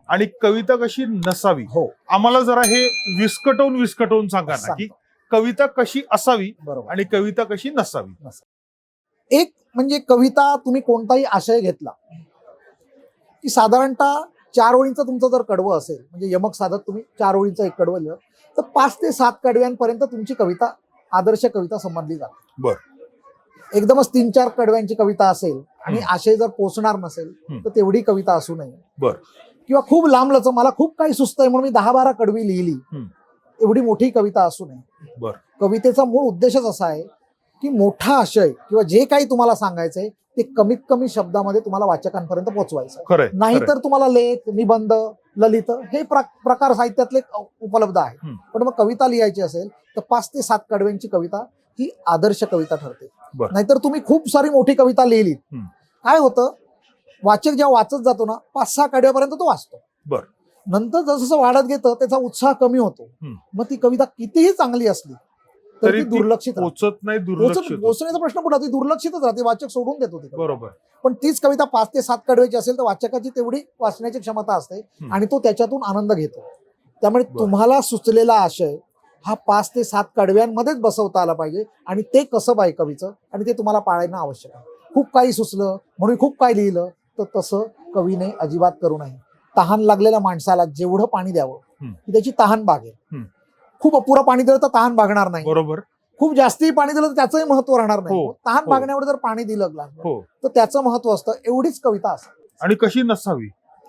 आणि कविता कशी नसावी, आम्हाला जरा हे विस्कटवून सांगा ना, की कविता कशी असावी आणि कविता कशी नसावी.
एक म्हणजे कविता, तुम्ही कोणताही आशय घेतला की साधारणतः 4 ओळींचं तुमचं जर कडवं असेल, म्हणजे यमक साधक तुम्ही 4 ओळींचं एक कडवं लिहिलं तर 5 ते 7 कडव्यांपर्यंत तुमची कविता आदर्श कविता समजली जाते. एकदमच 3-4 कडव्यांची कविता असेल आणि आशय जर पोचणार नसेल तर तेवढी कविता असू नये. किंवा खूप लांब लचक, मला खूप काही सुचतंय म्हणून मी 10-12 कडवी लिहिली, एवढी मोठी कविता असू नये. कवितेचा मूळ उद्देशच असा आहे की मोठा आशय किंवा जे काही तुम्हाला सांगायचंय ते कमीत कमी शब्दामध्ये तुम्हाला वाचकांपर्यंत पोहोचवायचं. नाहीतर तुम्हाला लेख, निबंध, ललित हे प्रकार साहित्यातले उपलब्ध आहे. पण मग कविता लिहायची असेल तर 5 ते 7 कडव्यांची कविता ही आदर्श कविता ठरते. नाहीतर तुम्ही खूप सारी मोठी कविता लिहिलीत, काय होतं, वाचक जेव्हा वाचत जातो ना 5-6 कडव्यापर्यंत तो वाचतो. नंतर जसं वाढत घेतं त्याचा उत्साह कमी होतो. मग ती कविता कितीही चांगली असली तर
तरी
ती दुर्लक्षित राहते.
पोचत नाही, दुर्लक्षित होतं.
पोचण्याचा प्रश्न कुठला, ती दुर्लक्षितच राहते, वाचक सोडून देतो ती कविता.
बरोबर.
पण तीच कविता 5 ते 7 कडव्याची असेल तर वाचकाची तेवढी वाचण्याची क्षमता असते आणि तो त्याच्यातून आनंद घेतो. त्यामुळे तुम्हाला सुचलेला आशय हा 5 ते 7 कडव्यांमध्येच बसवता आला पाहिजे आणि ते कसं आहे कवीचं, आणि ते तुम्हाला पाळणं आवश्यक आहे. खूप काही सुचलं म्हणून खूप काही लिहिलं तर तसं कवीने अजिबात करू नये. तहान लागलेल्या माणसाला जेवढं पाणी द्यावं की त्याची तहान भागेल. खूप अपुरं पाणी दिलं तर तहान भागणार नाही.
बरोबर.
खूप जास्ती पाणी दिलं तर त्याचंही महत्व राहणार नाही.
हो.
तहान
हो.
भागण्यावर जर पाणी दिलं ग्लास
हो.
तर त्याचं महत्व असतं. एवढीच कविता असते.
आणि कशी नसावी.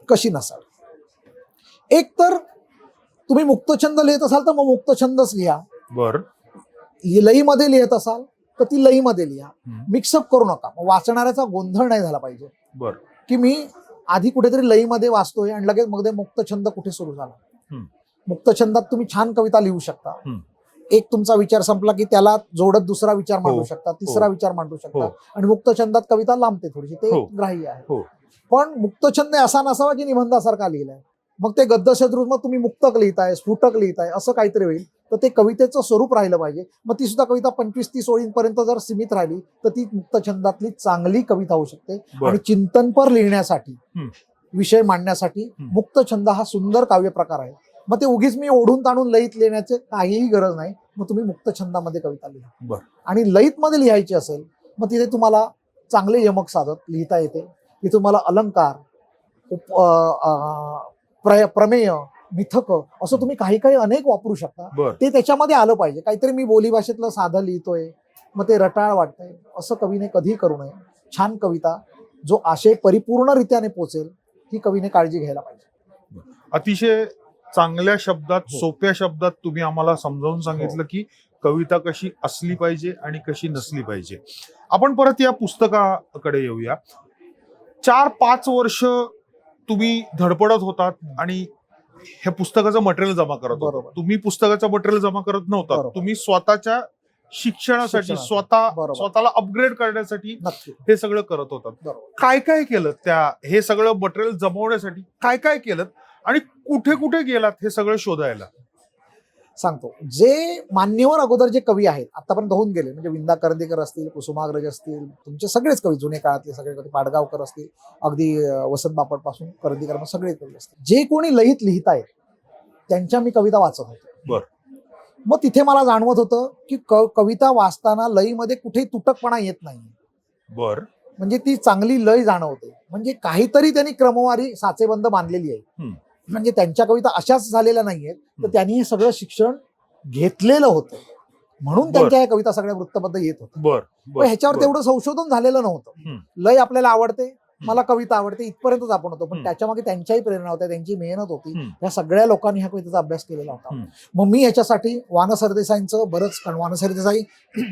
कशी नसावी. एक तर तुम्ही मुक्तछंद लिहित असाल तर मग मुक्तछंदच लिहा.
बर.
लईमध्ये लिहित असाल तर ती लईमध्ये लिहा. मिक्सअप करू नका. वाचणाऱ्याचा गोंधळ नाही झाला पाहिजे
बर.
की मी आधी कुठेतरी लईमध्ये वाचतोय आणि लगेच मग मुक्तछंद कुठे सुरू झाला. मुक्तछंदात तुम्ही छान कविता लिहू शकता. एक तुमचा विचार संपला की त्याला जोडत दुसरा विचार मांडू शकता, तिसरा विचार मांडू शकता आणि मुक्तछंदात कविता लांबते थोडीशी, ते ग्राह्य आहे. पण मुक्तछंद असा नसावा की निबंधासारखा लिहिलाय. मग ते गद्यशत्रूत मग तुम्ही मुक्तक लिहिताय, स्फुटक लिहिताय, असं काहीतरी होईल. तर ते कवितेचं स्वरूप राहिलं पाहिजे. मग ती सुद्धा कविता 25-30 ओळींपर्यंत जर सीमित राहिली तर ती मुक्तछंदातली चांगली कविता होऊ शकते. आणि चिंतनपर लिहिण्यासाठी, विषय मांडण्यासाठी मुक्तछंद हा सुंदर काव्य प्रकार आहे. मग ते उगीच मी ओढून ताणून लईत लिहिण्याची काहीही गरज नाही. मग तुम्ही मुक्तछंदामध्ये कविता लिहा. आणि लईत मध्ये लिहायची असेल मग तिथे तुम्हाला चांगले यमक साधत लिहिता येते. तिथे तुम्हाला अलंकार, प्रमेय, मिथक असं तुम्ही काही काही अनेक वापरू शकता. ते त्याच्यामध्ये आलं पाहिजे. काहीतरी मी बोलीभाषेतलं साधं लिहितोय मग ते रटाळ वाटतंय असं कवीने कधीही करू नये. छान कविता, जो आशय परिपूर्णरित्याने पोचेल, ही कवीने काळजी घ्यायला पाहिजे.
अतिशय चांगल्या शब्दात, सोप्या शब्दात तुम्ही आम्हाला समजावून सांगितलं की कविता कशी असली पाहिजे आणि कशी नसली पाहिजे. आपण परत या पुस्तकाकडे येऊया. 4-5 वर्ष तुम्ही धडपडत होतात आणि हे पुस्तकाचं मटेरियल जमा करत होता. तुम्ही पुस्तकाचं मटेरियल जमा करत नव्हता. तुम्ही स्वतःच्या शिक्षणासाठी, स्वतःला अपग्रेड करण्यासाठी हे सगळं करत होतात. काय काय केलं हे सगळं मटेरियल जमवण्यासाठी? काय काय केलं आणि कुठे कुठे गेलात हे सगळं शोधायला?
सांगतो. जे मान्यवर अगोदर जे कवी आहेत आतापर्यंत होऊन गेले, म्हणजे विंदा करंदीकर असतील, कुसुमाग्रज असतील, तुमचे सगळेच कवी, जुने काळातले सगळे कवी, पाडगावकर असतील, अगदी वसंत बापट पासून करंदीकर, सगळे कवी असतील, जे कोणी लईत लिहितायत त्यांच्या मी कविता वाचत होतो. मग तिथे मला जाणवत होतं की कविता वाचताना लईमध्ये कुठेही तुटकपणा येत नाही. म्हणजे ती चांगली लय जाणवते. म्हणजे काहीतरी त्यांनी क्रमवारी साचेबंद बांधलेली आहे. म्हणजे त्यांच्या कविता अशाच झालेल्या नाहीयेत, तर त्यांनी हे सगळं शिक्षण घेतलेलं होतं म्हणून त्यांच्या या कविता सगळ्या वृत्तबद्ध येत होत्या. पण ह्याच्यावर तेवढं संशोधन झालेलं नव्हतं. लय आपल्याला आवडते, मला कविता आवडते, इथपर्यंतच आपण होतो. पण त्याच्यामागे त्यांच्याही प्रेरणा होत्या, त्यांची मेहनत होती. या सगळ्या लोकांनी ह्या कवितेचा अभ्यास केलेला होता. मग मी ह्याच्यासाठी वान सरदेसाईंचं बरंच, कारण वान सरदेसाई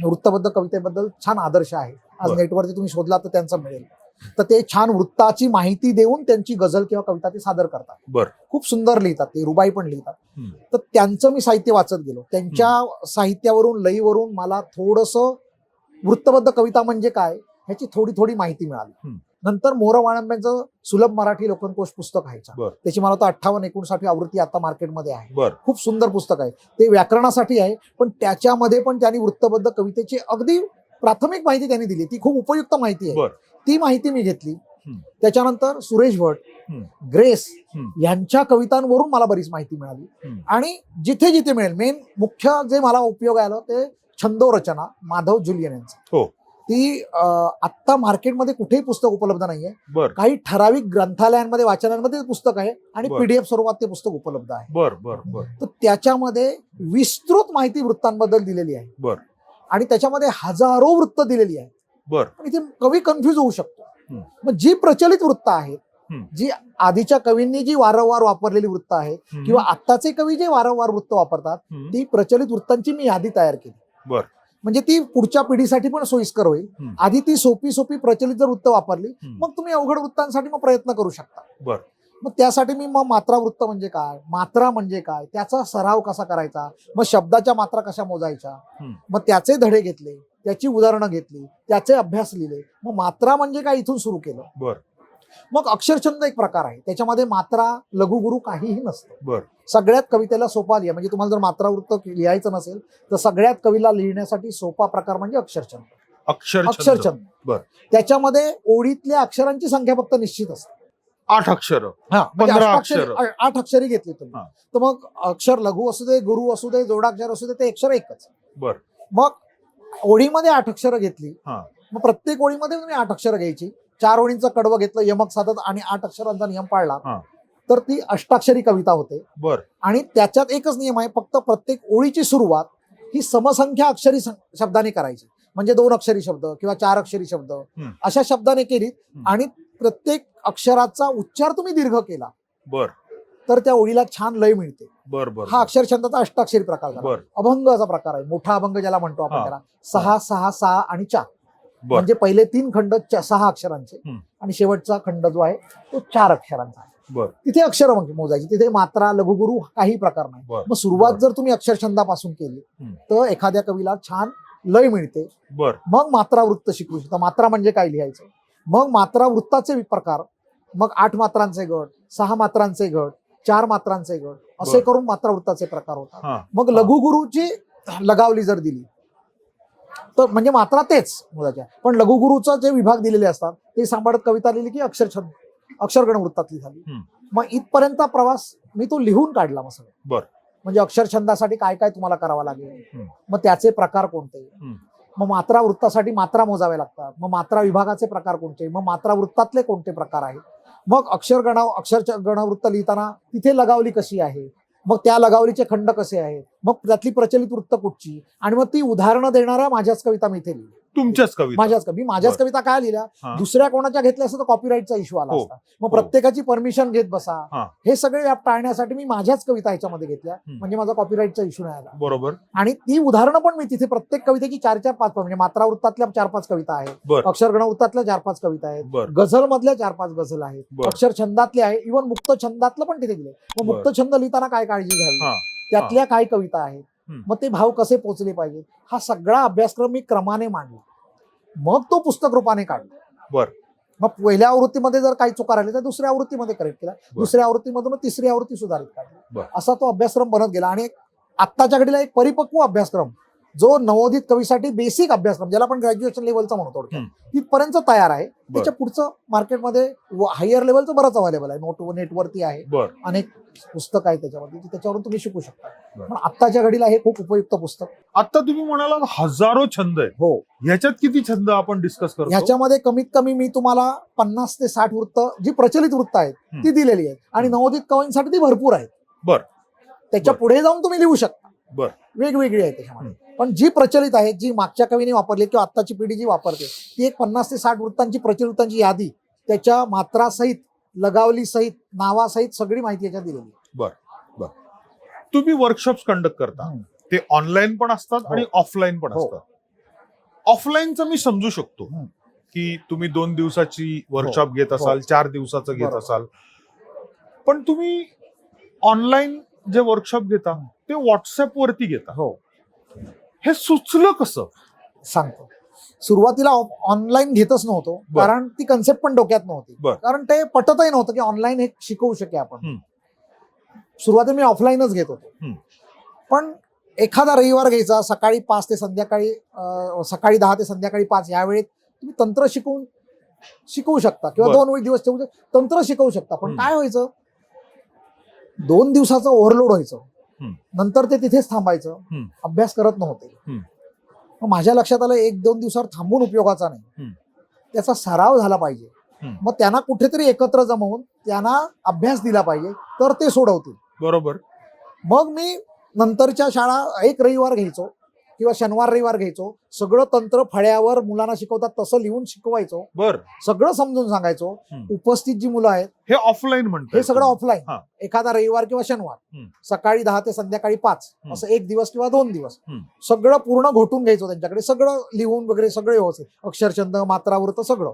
वृत्तबद्ध कवितेबद्दल छान आदर्श आहे. आज नेटवरती तुम्ही शोधला तर त्यांचं मिळेल. तर ते छान वृत्ताची माहिती देऊन त्यांची गझल किंवा कविता ते सादर करतात. खूप सुंदर लिहितात ते, रुबाई पण लिहितात. तर त्यांचं मी साहित्य वाचत गेलो. त्यांच्या साहित्यावरून, लईवरून मला थोडंसं वृत्तबद्ध कविता म्हणजे काय ह्याची थोडी थोडी माहिती मिळाली. नंतर मोहरा वाळंब्यांचं सुलभ मराठी लोकनकोश पुस्तक आहे. त्याची मला तर 58-59 आवृत्ती आता मार्केटमध्ये आहे. खूप सुंदर पुस्तक आहे. ते व्याकरणासाठी आहे, पण त्याच्यामध्ये पण त्यांनी वृत्तबद्ध कवितेची अगदी प्राथमिक माहिती त्यांनी दिली. ती खूप उपयुक्त माहिती आहे. ती माहिती मी घेतली. त्याच्यानंतर सुरेश भट, ग्रेस यांच्या कवितांवरून मला बरीच माहिती मिळाली. आणि जिथे जिथे मिळेल, मेन मुख्य जे मला उपयोग आलं ते छंदो रचना, माधव जुलियन यांचं. ती आत्ता मार्केटमध्ये कुठेही पुस्तक उपलब्ध नाहीये. काही ठराविक ग्रंथालयांमध्ये, वाचनांमध्ये पुस्तक आहे आणि पीडीएफ स्वरूपात ते पुस्तक उपलब्ध आहे. तर त्याच्यामध्ये विस्तृत माहिती वृत्तांबद्दल दिलेली आहे आणि त्याच्यामध्ये हजारो वृत्त दिलेली आहे. पण इथे कवी कन्फ्युज होऊ शकतो. मग जी प्रचलित वृत्त आहेत, जी आधीच्या कवींनी जी वारंवार वापरलेली वृत्त आहेत किंवा आत्ताचे कवी जे वारंवार वृत्त वापरतात, ती प्रचलित वृत्तांची मी यादी तयार केली. म्हणजे ती पुढच्या पिढीसाठी पण सोयीस्कर होईल. आधी ती सोपी सोपी प्रचलित जर वृत्त वापरली, मग तुम्ही अवघड वृत्तांसाठी मग प्रयत्न करू शकता. मग त्यासाठी मी मग मात्रा वृत्त म्हणजे काय, मात्रा म्हणजे काय, त्याचा सराव कसा करायचा, मग शब्दाच्या मात्रा कशा मोजायच्या, मग त्याचे धडे घेतले, त्याची उदाहरणं घेतली, त्याचे अभ्यास लिहिले. मग मात्रा म्हणजे काय इथून सुरू केलं. मग अक्षरछंद एक प्रकार आहे, त्याच्यामध्ये मात्रा लघुगुरु काहीही नसतं.
बर.
सगळ्यात कवितेला सोपा लिहा, म्हणजे तुम्हाला जर मात्रावृत्त लिहायचं नसेल तर सगळ्यात कवीला लिहिण्यासाठी सोपा प्रकार म्हणजे अक्षरछंद. अक्षरछंद.
बर.
त्याच्यामध्ये ओळीतल्या अक्षरांची संख्या फक्त निश्चित असते.
8 अक्षर.
म्हणजे
15
अष्टाक्षरी, 8 अक्षरी घेतली तुम्ही,
हा.
तर मग अक्षर लघु असू दे, गुरु असू दे, जोडाक्षर असू दे, ते अक्षर एकच.
बर.
मग ओळीमध्ये 8 अक्षरं घेतली,
हा.
मग प्रत्येक ओळीमध्ये तुम्ही 8 अक्षरं घ्यायची. 4 ओळींचं कडवं घेतलं, यमक साधत आणि 8 अक्षरांचा नियम पाळला
हा.
तर ती अष्टाक्षरी कविता होते.
बर.
आणि त्याच्यात एकच नियम आहे, फक्त प्रत्येक ओळीची सुरुवात ही समसंख्या अक्षरी शब्दाने करायची. म्हणजे 2 अक्षरी शब्द किंवा 4 अक्षरी शब्द अशा शब्दाने केली आणि प्रत्येक अक्षराचा उच्चार तुम्ही दीर्घ केला
बर.
तर त्या ओळीला छान लय मिळते.
बर. बर.
हा अक्षरछंदाचा अष्टाक्षरी प्रकार झाला.
बर.
अभंगाचा प्रकार आहे, मोठा अभंग ज्याला म्हणतो आपण,
हा.
त्याला 6 6 6 आणि 4.
बर.
म्हणजे पहिले 3 खंड 6 अक्षरांचे आणि शेवटचा खंड जो आहे तो 4 अक्षरांचा आहे.
बर.
तिथे अक्षर मोजायची, तिथे मात्रा लघुगुरु काही प्रकार नाही.
बर.
मग सुरुवात जर तुम्ही अक्षरछंदापासून केली तर एखाद्या कवीला छान लय मिळते.
बर.
मग मात्रावृत्त शिकू शकता. मात्रा म्हणजे काय लिहायचं, मग मात्रावृत्ताचे प्रकार, मग 8 मात्रांचे गट, 6 मात्रांचे गट, 4 मात्रांचे गट, असे
बर.
करून मात्रावृत्ताचे प्रकार होतात.
हा.
मग लघुगुरूची लगावली जर दिली तर म्हणजे मात्रा तेच मुलाच्या, पण लघुगुरूचा जे विभाग दिलेले असतात ते सांभाळत कविता लिहिली की अक्षरगण वृत्तातली झाली. मग इथपर्यंत प्रवास मी तो लिहून काढला. मग सगळं
बर.
म्हणजे अक्षरछंदासाठी काय काय तुम्हाला करावं लागेल, मग त्याचे प्रकार कोणते, मग मात्रा वृत्तासाठी मात्रा मोजाव्या लागतात, मग मात्रा विभागाचे प्रकार कोणते, मग मात्रा वृत्तातले कोणते प्रकार आहेत, मग अक्षरगणवृत्त लिहिताना तिथे लगावली कशी आहे, मग त्या लगावलीचे खंड कसे आहेत, मग त्यातली प्रचलित वृत्त कुठची, आणि मग ती उदाहरणं देणाऱ्या माझ्याच कविता मी इथे लिहिली.
तुमच्याच कविता.
माझ्याच कविता काय लिहिल्या, दुसऱ्या कोणाच्या घेतल्या असतं तर कॉपीराईटचा इश्यू आला असता. मग प्रत्येकाची परमिशन घेत बसा, हे सगळे व्याप टाळण्यासाठी मी माझ्याच कविता ह्याच्यामध्ये घेतल्या, म्हणजे माझा कॉपीराईटचा इश्यू नाही आला.
बरोबर.
आणि ती उदाहरणं पण मी तिथे प्रत्येक कवितेची 4-4-5 म्हणजे मात्रावृत्तातल्या 4-5 कविता आहेत, अक्षरगणवृत्तातल्या 4-5 कविता आहेत, गझल मधल्या 4-5 गझल आहेत, अक्षर छंदातले आहे, इव्हन मुक्त छंदातलं पण तिथे दिले. मग मुक्त छंद लिहिताना काय काळजी घ्यावी, त्यातल्या काय कविता आहेत, मग ते भाव कसे पोचले पाहिजे, हा सगळा अभ्यासक्रम मी क्रमाने मांडला. मग तो पुस्तक रूपाने काढला.
बर.
मग पहिल्या आवृत्तीमध्ये जर काही चुका राहिल्या तर दुसऱ्या आवृत्तीमध्ये करेक्ट केला, दुसऱ्या आवृत्तीमधून तिसरी आवृत्ती सुधारित काढली. असा तो अभ्यासक्रम बनत गेला. आणि आत्ताच्या घडीला एक परिपक्व अभ्यासक्रम, जो नवोदित कवीसाठी बेसिक अभ्यासक्रम, ज्याला आपण ग्रॅज्युएशन लेवलचा म्हणतो, तिथपर्यंत तयार आहे. त्याच्या पुढचं मार्केटमध्ये हायर लेवलचं बरंच अवेलेबल आहे, नेटवरती आहे, अनेक पुस्तक आहे त्याच्यावरती, त्याच्यावरून तुम्ही शिकू शकता. पण आत्ताच्या घडीला हे खूप उपयुक्त पुस्तक.
आता तुम्ही म्हणाला हजारो छंद आहे,
हो,
ह्याच्यात किती छंद आपण डिस्कस करतो?
ह्याच्यामध्ये कमीत कमी मी तुम्हाला 50 ते 60 वृत्त जी प्रचलित वृत्त आहेत ती दिलेली आहेत, आणि नवोदित कवींसाठी ती भरपूर आहेत.
बर.
त्याच्या पुढे जाऊन तुम्ही लिहू शकता.
बर.
वेगवेगळी आहे त्याच्यामध्ये, पण जी प्रचलित आहे, जी मागच्या कवीने वापरली किंवा आत्ताची पिढी जी वापरते, ती एक 50 ते 60 वृत्तांची प्रचलित वृत्तांची यादी, त्याच्या मात्रासहित, लगावली सहित, नावासहित सगळी माहिती याच्यात दिलेली.
बर. बर. तुम्ही वर्कशॉप्स कंडक्ट करता, ते ऑनलाईन पण असतात आणि ऑफलाईन पण असतात. ऑफलाईनचं मी समजू शकतो की तुम्ही 2 दिवसाची वर्कशॉप घेत असाल, 4 दिवसाचं घेत असाल, पण तुम्ही ऑनलाईन जे वर्कशॉप घेता ते व्हॉट्सअप वरती घेता.
हो.
हे सुचलं कसं?
सांगतो. सुरुवातीला ऑनलाईन घेतच नव्हतो, कारण ती कन्सेप्ट पण डोक्यात नव्हती, कारण ते पटतही नव्हतं की ऑनलाईन हे शिकवू शके आपण. सुरुवातीला मी ऑफलाईनच घेत होतो. पण एखादा रविवार घ्यायचा, सकाळी 5 ते संध्याकाळी, सकाळी 10 ते संध्याकाळी 5 या वेळेत तुम्ही तंत्र शिकवू शकता, किंवा 2 दिवस तंत्र शिकवू शकता. पण काय व्हायचं, 2 दिवसाचं ओव्हरलोड व्हायचं, नंतर ते तिथेच थांबायचं, अभ्यास करत नव्हते. मग माझ्या लक्षात आलं 1-2 दिवसावर थांबून उपयोगाचा नाही, त्याचा सराव झाला पाहिजे. मग त्यांना कुठेतरी एकत्र जमवून त्यांना अभ्यास दिला पाहिजे, तर ते सोडवतील.
बरोबर.
मग मी नंतरच्या शाळा एक रविवार घ्यायचो किंवा शनिवार रविवार घ्यायचो, सगळं तंत्र फळ्यावर मुलांना शिकवतात तसं लिहून शिकवायचो, सगळं समजून सांगायचो. उपस्थित जी मुलं आहेत
हे ऑफलाईन म्हणतात,
हे सगळं ऑफलाईन, एखादा रविवार किंवा शनिवार सकाळी 10 ते संध्याकाळी 5 असं 1 दिवस किंवा 2 दिवस सगळं पूर्ण घोटून घ्यायचो त्यांच्याकडे, सगळं लिहून वगैरे सगळे व्यवस्थित, अक्षरछंद, मात्रावृत्त सगळं.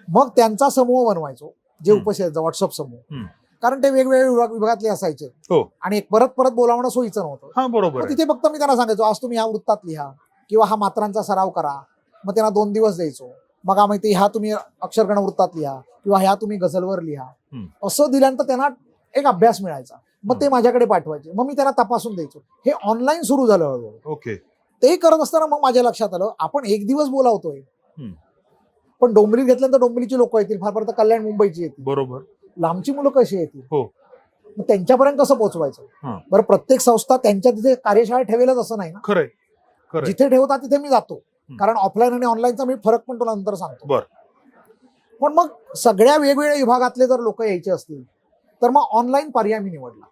मग त्यांचा समूह बनवायचो, जे उपस्थित व्हॉट्सअप समूह, कारण ते वेगवेगळ्या विभागातले असायचे आणि परत परत बोलावणं सोयीचं नव्हतं.
बरोबर.
तिथे फक्त मी त्यांना सांगायचो, आज तुम्ही ह्या वृत्तात लिहा किंवा हा मात्रांचा सराव करा. मग त्यांना 2 दिवस द्यायचो, मग माहिती ह्या तुम्ही अक्षरगण वृत्तात लिहा किंवा ह्या तुम्ही गझलवर लिहा, असं दिल्यानंतर त्यांना एक अभ्यास मिळायचा. मग ते माझ्याकडे पाठवायचे, मग मी त्यांना तपासून द्यायचो. हे ऑनलाईन सुरू झालं हळूहळू.
ओके.
ते करत असताना मग माझ्या लक्षात आलं आपण एक दिवस बोलावतोय, पण डोंबिवलीत घेतल्यानंतर डोंबिवलीची लोक येतील, फार फार तर कल्याण मुंबईची येतील,
बरोबर.
लांबची मुलं कशी येतील,
हो.
मग त्यांच्यापर्यंत कसं पोहोचवायचं. बरं, प्रत्येक संस्था त्यांच्या तिथे कार्यशाळा ठेवेलच असं नाही ना.
खरंय.
जिथे ठेवतात तिथे मी जातो, कारण ऑफलाईन आणि ऑनलाईनचा मी फरक पण तुला नंतर सांगतो.
बरं.
पण मग सगळ्या वेगवेगळ्या विभागातले जर लोक यायचे असतील तर मग ऑनलाईन पर्याय मी निवडला,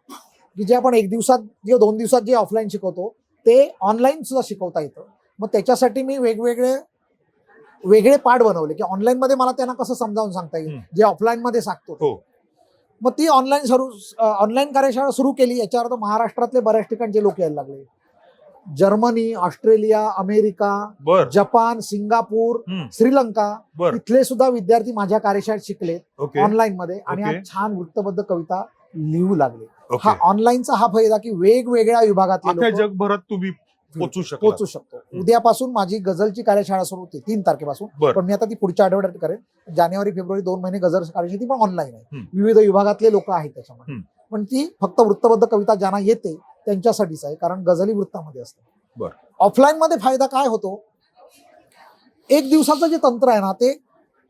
की जे आपण 1 दिवसात किंवा 2 दिवसात जे ऑफलाईन शिकवतो ते ऑनलाईन सुद्धा शिकवता येतं. मग त्याच्यासाठी मी वेगळे पाठ बनवले, की ऑनलाईन मध्ये मला त्यांना कसं समजावून सांगता येईल जे ऑफलाईन मध्ये सांगतो. मग ती ऑनलाईन कार्यशाळा सुरू केली. याच्या अर्थ महाराष्ट्रातले बऱ्याच ठिकाणचे लोक यायला लागले. Germany, Australia, America, Japan, Singapore, Sri Lanka, इथले सुद्धा विद्यार्थी माझ्या कार्यशाळेत शिकले ऑनलाईन मध्ये आणि आज छान वृत्तबद्ध कविता लिहू लागले. हा ऑनलाईनचा हा फायदा, की वेगवेगळ्या विभागातले
जगभरात तुम्ही
पोहोचू शकतो. उद्यापासून माझी गझलची कार्यशाळा सुरू होते 3 तारखेपासून, पण मी आता ती पुढच्या आठवड्यात करेन. जानेवारी फेब्रुवारी 2 महिने गझल कार्यशाळा, ती पण ऑनलाईन आहे. विविध विभागातले लोक आहेत त्याच्यामध्ये, पण ती फक्त वृत्तबद्ध कविता ज्यांना येते त्यांच्यासाठीच आहे, कारण गझली वृत्तामध्ये असते. ऑफलाईन मध्ये फायदा काय होतो, 1 दिवसाचं जे तंत्र आहे ना ते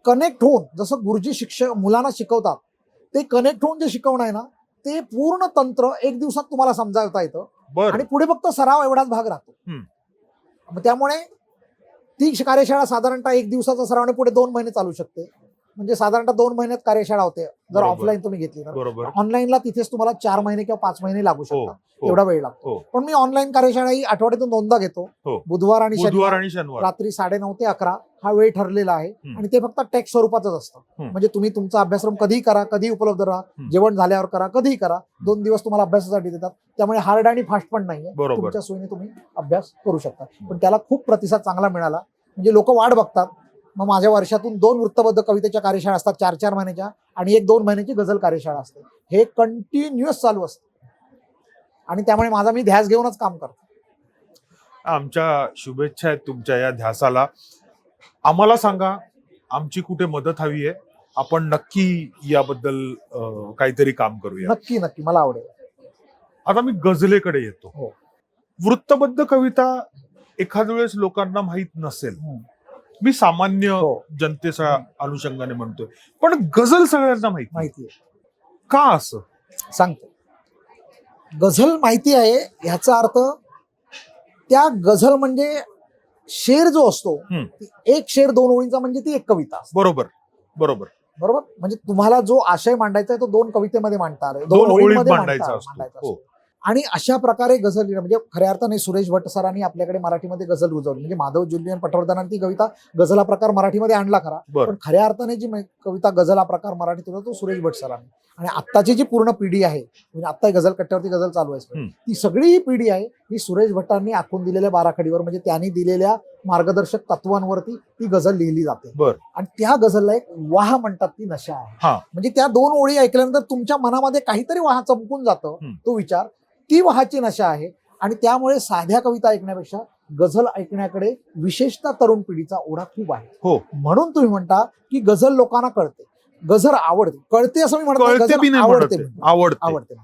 कनेक्ट होऊन, जसं गुरुजी शिक्षक मुलांना शिकवतात ते कनेक्ट होऊन जे शिकवणं आहे ना ते पूर्ण तंत्र 1 दिवसात तुम्हाला समजावता येतं आणि पुढे फक्त सराव एवढाच भाग राहतो. मग त्यामुळे ती कार्यशाळा साधारणतः 1 दिवसाचा सरावाने पुढे 2 महिने चालू शकते. म्हणजे साधारणतः 2 महिन्यात कार्यशाळा होते जर ऑफलाईन तुम्ही घेतली तर. ऑनलाईनला तिथेच तुम्हाला 4 महिने किंवा 5 महिने लागू शकतात, एवढा वेळ लागतो. पण मी ऑनलाईन कार्यशाळा ही आठवड्यातून 2दा घेतो, बुधवार आणि शनिवार रात्री 9:30 ते 11 हा वेळ ठरलेला आहे. आणि ते फक्त टेक्स्ट स्वरूपातच असतं. म्हणजे तुम्ही तुमचा अभ्यासक्रम कधीही करा, कधी उपलब्ध राहा, जेवण झाल्यावर करा, कधीही करा. 2 दिवस तुम्हाला अभ्यासासाठी देतात, त्यामुळे हार्ड आणि फास्ट पण नाहीये. तुमच्या सोयीने तुम्ही अभ्यास करू शकता. पण त्याला खूप प्रतिसाद चांगला मिळाला, म्हणजे लोक वाट बघतात. मग माझ्या वर्षातून 2 वृत्तबद्ध कवितेच्या कार्यशाळा असतात 4-4 महिन्याच्या, आणि 1-2 महिन्याची गझल कार्यशाळा असते. हे कंटिन्युअस चालू असतं आणि त्यामुळे माझा मी ध्यास घेऊनच काम करतो.
आमच्या शुभेच्छा आहेत तुमच्या या ध्यासाला. आम्हाला सांगा, आमची कुठे मदत हवी आहे, आपण नक्की याबद्दल काहीतरी काम करूया.
नक्की नक्की, मला आवडेल.
आता मी गझलेकडे येतो. वृत्तबद्ध कविता एखाद्या वेळेस लोकांना माहित नसेल, मी सामान्य जनतेच्या अनुषंगाने म्हणतोय, पण गझल सगळ्यांना माहिती आहे. का असं
सांगतो. गझल माहिती आहे ह्याचा अर्थ त्या गझल म्हणजे शेर जो असतो, एक शेर 2 ओळींचा म्हणजे ती एक कविता.
बरोबर बरोबर
बरोबर. म्हणजे तुम्हाला जो आशय मांडायचा आहे तो 2 कवितेमध्ये मांडता आला,
2 ओळींमध्ये मांडायचा असतो.
आणि अशा प्रकारे गझल लिहिणं म्हणजे खऱ्या अर्थाने सुरेश भट सरांनी आपल्याकडे मराठीमध्ये गझल रुजवली. म्हणजे माधव जुलियन पटवर्धनांनी ती कविता गझल हा प्रकार मराठीमध्ये आणला खरा, पण खऱ्या अर्थाने जी कविता गझल हा प्रकार मराठीत होता तो सुरेश भट सरांनी. आणि आत्ताची जी पूर्ण पिढी आहे, म्हणजे आता गझल कट्ट्यावरती गझल चालू आहे, ती सगळी ही पिढी आहे ही सुरेश भटांनी आखून दिलेल्या बाराखडीवर, म्हणजे त्यांनी दिलेल्या मार्गदर्शक तत्वांवरती ती गझल लिहिली जाते. आणि त्या गझलला एक वाह म्हणतात, ती नशा आहे. म्हणजे त्या 2 ओळी ऐकल्यानंतर तुमच्या मनामध्ये काहीतरी वाह चमकून जातं, तो विचार, ती वाहाची नशा आहे. आणि त्यामुळे साध्या कविता ऐकण्यापेक्षा गझल ऐकण्याकडे विशेषतः तरुण पिढीचा ओढा खूप आहे. म्हणून तुम्ही म्हणता की गझल लोकांना कळते, गझल आवडते. कळते असं मी म्हणतो, आवडते.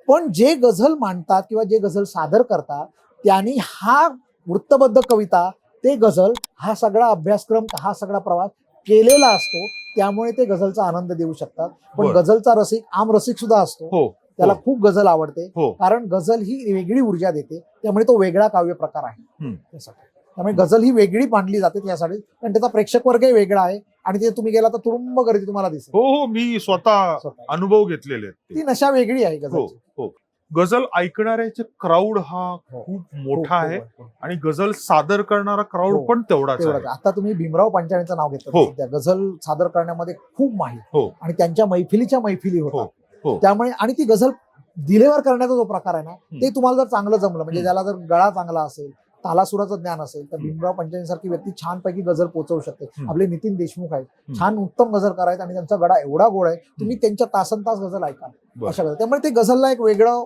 पण जे गझल मांडतात किंवा जे गझल सादर करतात त्यांनी हा वृत्तबद्ध कविता, ते गझल, हा सगळा अभ्यासक्रम, हा सगळा प्रवास केलेला असतो. त्यामुळे ते गझलचा आनंद देऊ शकतात. पण गझलचा रसिक आम रसिक सुद्धा असतो, त्याला खूप गझल आवडते, कारण गझल ही वेगळी ऊर्जा देते. त्यामुळे तो वेगळा काव्य प्रकार आहे त्यासाठी. त्यामुळे गझल ही वेगळी मांडली जाते त्यासाठी, कारण त्याचा प्रेक्षक वर्गही वेगळा आहे. आणि ते तुम्ही गेला तर तुरुंब गर्दी तुम्हाला दिसेल.
हो, मी स्वतः अनुभव घेतलेले आहेत.
ती नशा वेगळी आहे गझल.
गझल ऐकणाऱ्याचे क्राऊड हा खूप मोठा आहे आणि गझल सादर करणारा क्राऊड पण तेवढाच आहे.
आता तुम्ही भीमराव पंचाळेंचं नाव घेतलं, गझल सादर करण्यामध्ये खूप माहिती, आणि त्यांच्या मैफिली होतात. त्यामुळे आणि ती गझल डिलिव्हर करण्याचा जो प्रकार आहे ना, ते तुम्हाला जर चांगलं जमलं, म्हणजे ज्याला जर गळा चांगला असेल, तालासुराचं ज्ञान असेल, तर भीमराव पंचाळेंसारखी व्यक्ती छानपैकी गझल पोहोचवू शकते. आपले नितीन देशमुख आहेत, छान उत्तम गझलकार आहेत, आणि त्यांचा गळा एवढा गोड आहे, तुम्ही त्यांच्या तासनतास गझल ऐका अशा गझल. त्यामुळे ते गझलला एक वेगळं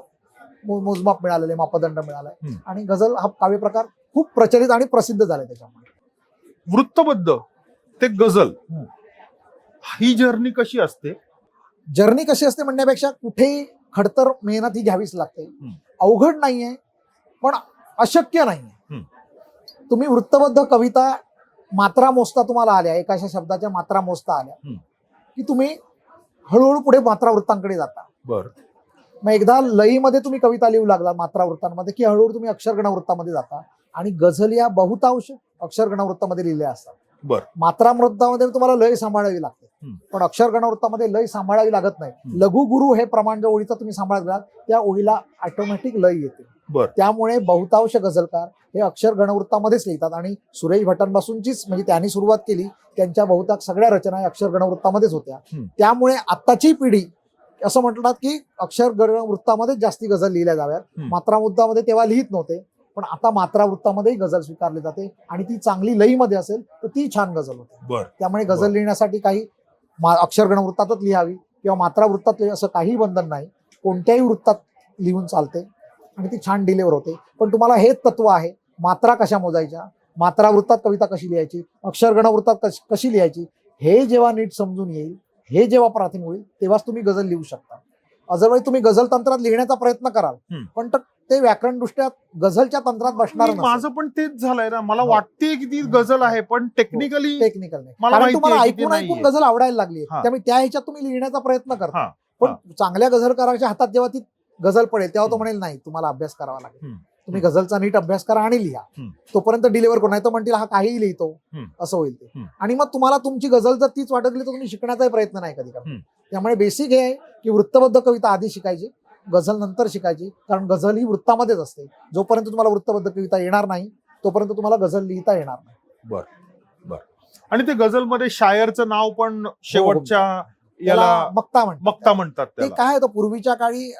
मोजमाप मिळालेलं आहे, मापदंड मिळालाय. आणि गझल हा काव्य प्रकार खूप प्रचलित आणि प्रसिद्ध झालाय त्याच्यामुळे.
वृत्तबद्ध ते गझल,
हम्म.
ही जर्नी कशी असते?
जर्नी कशी असते म्हणण्यापेक्षा कुठे खडतर मेहनत ही घ्यावीच लागते.
हम्म.
अवघड नाहीये पण अशक्य नाहीये.
हम्म.
तुम्ही वृत्तबद्ध कविता मात्रा मोजता तुम्हाला आल्या, एकाशा शब्दाच्या मात्रा मोजता आल्या
हम्म.
की तुम्ही हळूहळू पुढे मात्रा वृत्तांकडे जाता.
बर.
मग एकदा लयीमध्ये तुम्ही कविता लिहू लागला मात्रा वृत्तांमध्ये की हळूहळू तुम्ही अक्षरगण वृत्तामध्ये जाता. आणि गझल या बहुतांश अक्षरगण वृत्तामध्ये लिहिल्या असतात.
बर.
मात्रा वृत्तामध्ये तुम्हाला लय सांभाळावी लागते
हम्म.
पण अक्षरगण वृत्तामध्ये लय सांभाळावी लागत नाही.
हम्म.
लघु गुरु हे प्रमाण ज्या ओळीचा तुम्ही सांभाळला त्या ओळीला ऑटोमॅटिक लय येते.
बर.
त्यामुळे बहुतांश गझलकार हे अक्षर गणवृत्तामध्येच लिहितात. आणि सुरेश भटांपासूनचीच म्हणजे त्यांनी सुरुवात केली, त्यांच्या बहुतांश सगळ्या रचना अक्षर गणवृत्तामध्येच होत्या.
हम्म.
त्यामुळे आत्ताची पिढी असं म्हणतात की अक्षर गणवृत्तामध्येच जास्ती गझल लिहिल्या जाव्यात.
हम्म.
मात्रा वृत्तामध्ये तेव्हा लिहित नव्हते पण आता मात्रा वृत्तामध्येही गझल स्वीकारली जाते आणि ती चांगली लईमध्ये असेल तर ती छान गझल होते.
बर.
त्यामुळे गझल
बर.
लिहिण्यासाठी काही अक्षर गणवृत्तातच लिहावी किंवा मात्रा वृत्तात लिहावी असं काही बंधन नाही. कोणत्याही वृत्तात लिहून चालते आणि ती छान डिलिव्हर होते. पण तुम्हाला हेच तत्व आहे, मात्रा कशा मोजायच्या, मात्रा वृत्तात कविता कशी लिहायची, अक्षर गणवृत्तात कशी लिहायची, हे जेव्हा नीट समजून येईल, हे जेव्हा प्राथमिक होईल तेव्हाच तुम्ही गझल लिहू शकता. अदरवाईज तुम्ही गझल तंत्रात लिहिण्याचा प्रयत्न कराल पण ते व्याकरण दृष्ट्या गझलच्या तंत्रात बसणार नाही.
माझं पण तेच झालंय ना, मला वाटते की ती गझल आहे पण टेक्निकली
टेक्निकल नाही.
मला
कारण तुम्हाला
माहितीये की ते
ऐकून ऐकून
नाहीये.
गझल आवडायला लागली
हा.
त्यामुळे त्या ह्याच्यात तुम्ही लिहिण्याचा प्रयत्न करता.
हा.
पण
हा.
चांगल्या गझलकाराच्या हातात जेव्हा ती गझल पडेल तेव्हा तो म्हणेल नाही तुम्हाला अभ्यास करावा लागेल.
हम्म.
तुम्ही गझलचा नीट अभ्यास करा आणि लिहा.
हम्म.
तोपर्यंत डिलिव्हर करू, नाही तर म्हणतील हा काहीही लिहितो
हम्म.
असं होईल ते.
हम्म.
आणि मग तुम्हाला तुमची गझल जर तीच वाटत गेली तर तुम्ही शिकण्याचाही प्रयत्न नाही कधी करता.
हम्म.
त्यामुळे बेसिक हे आहे की वृत्तबद्ध कविता आधी शिकायची, गझल नंतर शिकायची. कारण गझल ही वृत्तामध्येच असते. जोपर्यंत तुम्हाला वृत्तबद्ध कविता येणार नाही तोपर्यंत तुम्हाला गझल लिहिता येणार नाही.
बर. बर. आणि ते गझल मध्ये शायरचं नाव पण शेवटच्या याला
त्याला मक्ता म्हणतात.
मक्ता म्हणतात
ते
त्याला.
काय होतं पूर्वीच्या काळी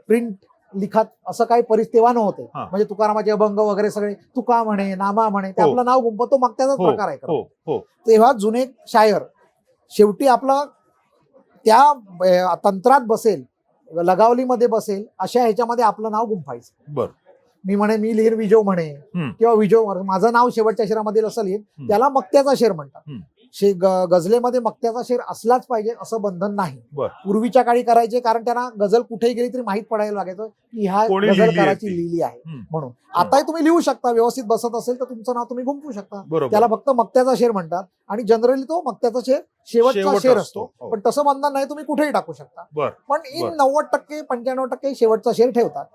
प्रिंट लिखात असं काही तेव्हा नव्हते.
हा.
म्हणजे तुकारामाचे अभंग वगैरे सगळे तुका म्हणे, नामा म्हणे, ते
हो.
आपलं नाव गुंपत तो मक्त्याचाच
हो.
प्रकार आहे खरं.
हो. हो.
तेव्हा जुने शायर शेवटी आपला त्या तंत्रात बसेल, लगावलीमध्ये बसेल अशा ह्याच्यामध्ये आपलं नाव गुंफायचं.
बर.
मी म्हणे मी लिहिन विजो म्हणे
हम्म.
किंवा विजो माझं नाव शेवटच्या शेरामध्ये असं लिहिन,
हम्म.
त्याला मक्त्याचा शेर म्हणतात.
हम्म.
गझलेमध्ये मक्त्याचा शेर असलाच पाहिजे असं बंधन नाही.
बर.
पूर्वीच्या काळी करायचे कारण त्यांना गझल कुठेही गेली तरी माहित पडायला लागायचं की ह्या
कोणी लिहिली आहे
गझलकाराची
ती.
लिहिली आहे
हम्म.
म्हणून. आताही तुम्ही लिहू शकता, व्यवस्थित बसत असेल तर तुमचं नाव तुम्ही गुंफू शकता.
बरोबर.
त्याला फक्त मक्त्याचा शेर म्हणतात आणि जनरली तो मक्त्याचा शेर शेवटचा
शेवट
शेर
असतो.
असतो.
हो.
पण तसं बंधन नाही, तुम्ही कुठेही टाकू शकता.
बर.
पण
बर.
इन 90% 95% शेवटचा शेर ठेवतात.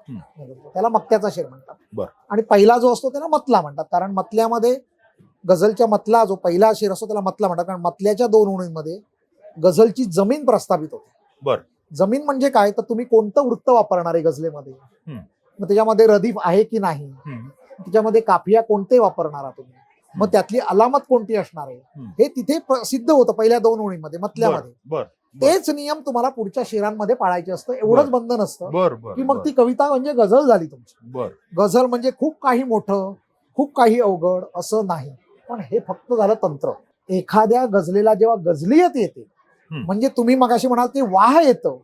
त्याला मक्त्याचा शेर म्हणतात.
बर.
आणि पहिला जो असतो त्याला मतला म्हणतात. कारण मतल्यामध्ये गझलच्या मतला जो पहिला शेर असतो त्याला मतला म्हणतात. कारण मतल्याच्या 2 ओळींमध्ये गझलची जमीन प्रस्थापित होते.
बर.
जमीन म्हणजे काय तर तुम्ही कोणतं वृत्त वापरणार आहे गझलेमध्ये, मग त्याच्यामध्ये रदीफ आहे की नाही, त्याच्यामध्ये काफिया कोणते वापरणार आहात तुम्ही, मग त्यातली अलामत कोणती असणार आहे, हे तिथे सिद्ध होतं पहिल्या 2 ओळींमध्ये मतल्यामध्ये.
बर.
तेच नियम तुम्हाला पुढच्या शेरांमध्ये पाळायचे असतं. एवढंच बंधन असतं
बर. बर.
की मग ती कविता म्हणजे गझल झाली तुमची.
बर.
गझल म्हणजे खूप काही मोठं, खूप काही अवघड असं नाही. पण हे फक्त झालं तंत्र. एखाद्या गझलेला जेव्हा गझलियत येते म्हणजे तुम्ही मगाशी म्हणाल ते वाह येतं,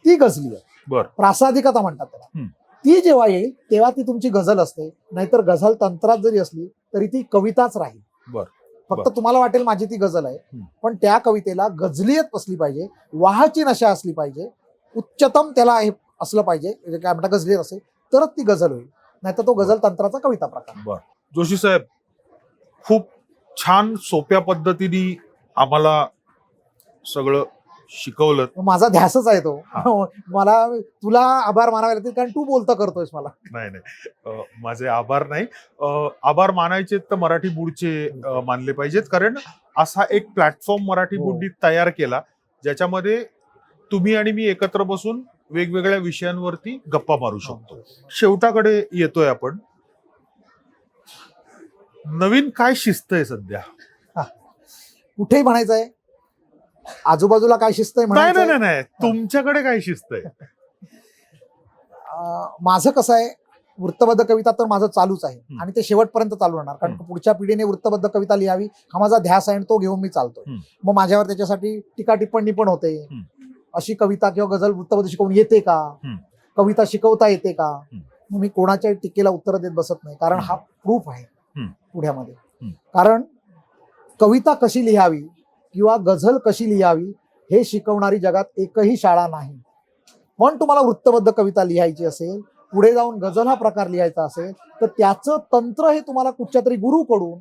ती गझलियत,
बर.
प्रासादिकता म्हणतात त्याला. ती जेव्हा येईल तेव्हा ती तुमची गझल असते. नाहीतर गझल तंत्रात जरी असली तरी ती कविताच राहील.
बर.
फक्त तुम्हाला वाटेल माझी ती गझल आहे, पण त्या कवितेला गझलियत असली पाहिजे, वाहाची नशा असली पाहिजे, उच्चतम त्याला हे असलं पाहिजे, काय म्हणतात गझलियत असेल तरच ती गझल होईल. नाहीतर तो गझल तंत्राचा कविता प्रकार.
बर. जोशी साहेब, खूप छान सोप्या पद्धतीने आम्हाला सगळं शिकवलं.
माझा ध्यासच आहे तो. मला तुला आभार मानावे लागतील कारण तू बोलता करतोयस मला.
नाही, माझे आभार नाही. आभार मानायचे तर मराठी बुडचे मानले पाहिजेत. कारण असा एक प्लॅटफॉर्म मराठी बुडनी तयार केला ज्याच्यामध्ये तुम्ही आणि मी एकत्र बसून वेगवेगळ्या विषयांवरती गप्पा मारू शकतो. शेवटाकडे येतोय आपण. नवीन काय शिस्त आहे सध्या?
कुठेही म्हणायचंय, आजूबाजूला काय शिस्त आहे
नाही
म्हणायचंय?
नाही नाही, तुमच्याकडे काय शिस्त आहे?
माझं कसं आहे, वृत्तबद्ध कविता तर माझं चालूच आहे आणि ते शेवटपर्यंत चालू राहणार. कारण पुढच्या पिढीने वृत्तबद्ध कविता लिहावी हा माझा ध्यास आहे आणि तो घेऊन मी चालतोय. मग माझ्यावर त्याच्यासाठी टीका टिप्पणी पण होते. अशी कविता किंवा गझल वृत्तबद्ध शिकवून येते का, कविता शिकवता येते का, मग मी कोणाच्या टीकेला उत्तर देत बसत नाही. कारण हा प्रूफ आहे पुढ्यामध्ये. कारण कविता कशी लिहावी किंवा गझल कशी लिहावी हे शिकवणारी जगात एकही शाळा नाही. पण तुम्हाला वृत्तबद्ध कविता लिहायची असेल, पुढे जाऊन गझल हा प्रकार लिहायचा असेल, तर त्याचं तंत्र हे तुम्हाला कुठच्या तरी गुरुकडून,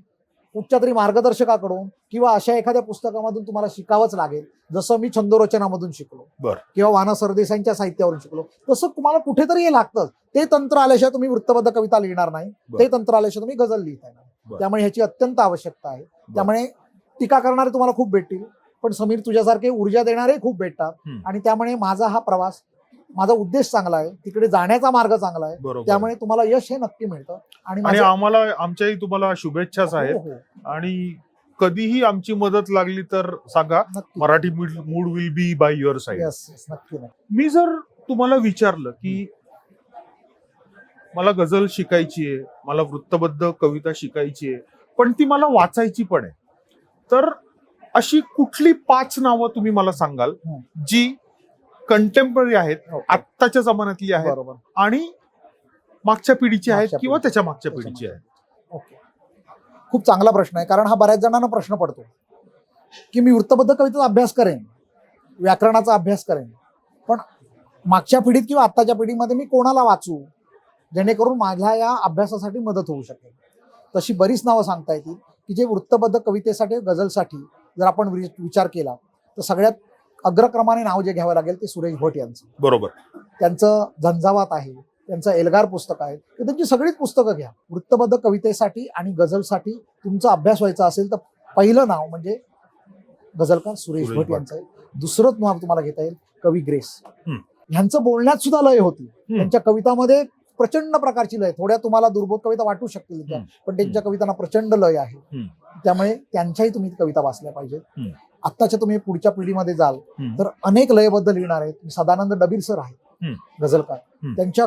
कुठच्या तरी मार्गदर्शकाकडून किंवा अशा एखाद्या पुस्तकामधून तुम्हाला शिकावंच लागेल. जसं मी छंदोरचनामधून शिकलो
बरं.
किंवा वाना सरदेसाईंच्या साहित्यावरून शिकलो, तसं तुम्हाला कुठेतरी हे लागतं. ते तंत्र आल्याशिवाय तुम्ही वृत्तबद्ध कविता लिहिणार नाही, ते तंत्र आल्याशिवाय तुम्ही गझल लिहिता नाही. त्यामुळे ह्याची अत्यंत आवश्यकता आहे. त्यामुळे टीका करणारे तुम्हाला खूप भेटतील, पण समीर तुझ्यासारखे ऊर्जा देणारे खूप भेटतात. आणि त्यामुळे माझा हा प्रवास, माझा उद्देश चांगला आहे, तिकडे जाण्याचा मार्ग चांगला आहे. त्यामुळे तुम्हाला यश हे नक्की मिळतं.
आणि आम्हाला आमच्याही तुम्हाला शुभेच्छाच आहेत.
हो, हो.
आणि कधीही आमची मदत लागली तर सांगा.
नक्की.
Marathi mood will be by your side.
Yes, yes, नक्की नक्की.
मी जर तुम्हाला विचारलं की मला गझल शिकायची आहे, मला वृत्तबद्ध कविता शिकायची आहे, पण ती मला वाचायची पण आहे, तर अशी कुठली 5 नावं तुम्ही मला सांगाल जी कंटेम्पररी आहेत, आत्ताच्या जमान्यातली आहेत
बरोबर.
आणि मागच्या पिढीची आहेत
मागच्या
किंवा त्याच्या मागच्या पिढीची आहेत?
ओके, खूप चांगला प्रश्न आहे. कारण हा बऱ्याच जणांना प्रश्न पडतो की मी वृत्तबद्ध कवितेचा अभ्यास करेन, व्याकरणाचा अभ्यास करेन, पण मागच्या पिढीत किंवा आत्ताच्या पिढीमध्ये मी कोणाला वाचू जेणेकरून माझ्या या अभ्यासासाठी मदत होऊ शकेल. तशी बरीच नावं सांगता येतील की जे वृत्तबद्ध कवितेसाठी, गझलसाठी जर आपण विचार केला तर सगळ्यात अग्रक्रमाने नाव जे घ्यावं लागेल ते सुरेश भट यांचं.
बरोबर.
त्यांचं झंझावात आहे, त्यांचं एल्गार पुस्तक आहे, तर त्यांची सगळीच पुस्तकं घ्या. वृत्तबद्ध कवितेसाठी आणि गझलसाठी तुमचा अभ्यास व्हायचा असेल तर पहिलं नाव म्हणजे गझलकार सुरेश भट यांचं आहे. दुसरं नाव तुम्हाला घेता येईल कवी ग्रेस. ह्यांचं बोलण्यात सुद्धा लय होती. त्यांच्या कवितामध्ये प्रचंड प्रकारची लय, थोड्या तुम्हाला दुर्बोध कविता वाटू शकतील त्या, पण त्यांच्या कवितांना प्रचंड लय आहे. त्यामुळे त्यांच्याही तुम्ही कविता वाचल्या पाहिजेत. आत्ताच्या तुम्ही पुढच्या पिढीमध्ये जाल तर अनेक लयबद्ध लिहिणार आहेत. सदानंद डबीर सर आहेत गझलकार, त्यांच्या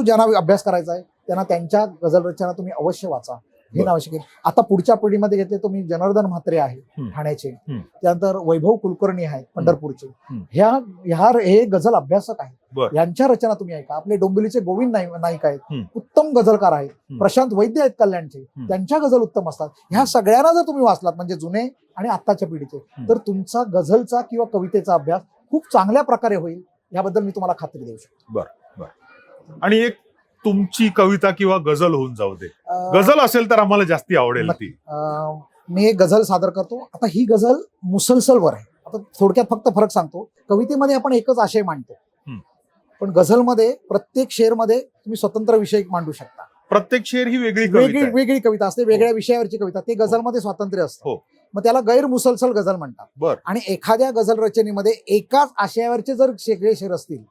ज्यांना अभ्यास करायचा आहे त्यांना त्यांच्या गझल रचना तुम्ही अवश्य वाचा, हे नाव शिकेल. आता पुढच्या पिढीमध्ये घेतले तुम्ही जनार्दन म्हात्रे आहे ठाण्याचे, त्यानंतर वैभव कुलकर्णी आहेत पंढरपूरचे, हे गझल अभ्यासक आहेत. यांच्या रचना तुम्ही ऐका. आपले डोंबिवलीचे गोविंद नाईक आहेत, उत्तम गझलकार आहेत. प्रशांत वैद्य आहेत कल्याणचे, त्यांच्या गझल उत्तम असतात. ह्या सगळ्यांना जर तुम्ही वाचलात म्हणजे जुने आणि आत्ताच्या पिढीचे, तर तुमचा गझलचा किंवा कवितेचा अभ्यास खूप चांगल्या प्रकारे होईल, याबद्दल मी तुम्हाला खात्री देऊ शकतो.
बरं. आणि एक तुमची कविता किंवा गझल होऊन जाऊ दे. गझल असेल तर आम्हाला जास्ती आवडेल ती.
मी एक गझल सादर करतो. आता ही गझल मुसलसलवर आहे. आता थोडक्यात फक्त फरक सांगतो. कवितेमध्ये आपण एकच आशय मांडतो, पण गझलमध्ये प्रत्येक शेरमध्ये तुम्ही स्वतंत्र विषय मांडू शकता.
प्रत्येक शेर ही वेगळी
कविता असते, वेगळ्या विषयावरची कविता. ते गझलमध्ये स्वातंत्र्य असतं, मग त्याला गैर मुसलसल गझल म्हणतात. आणि एखाद्या गझल रचनेमध्ये एकाच आशयावरचे जर वेगळे शेर असतील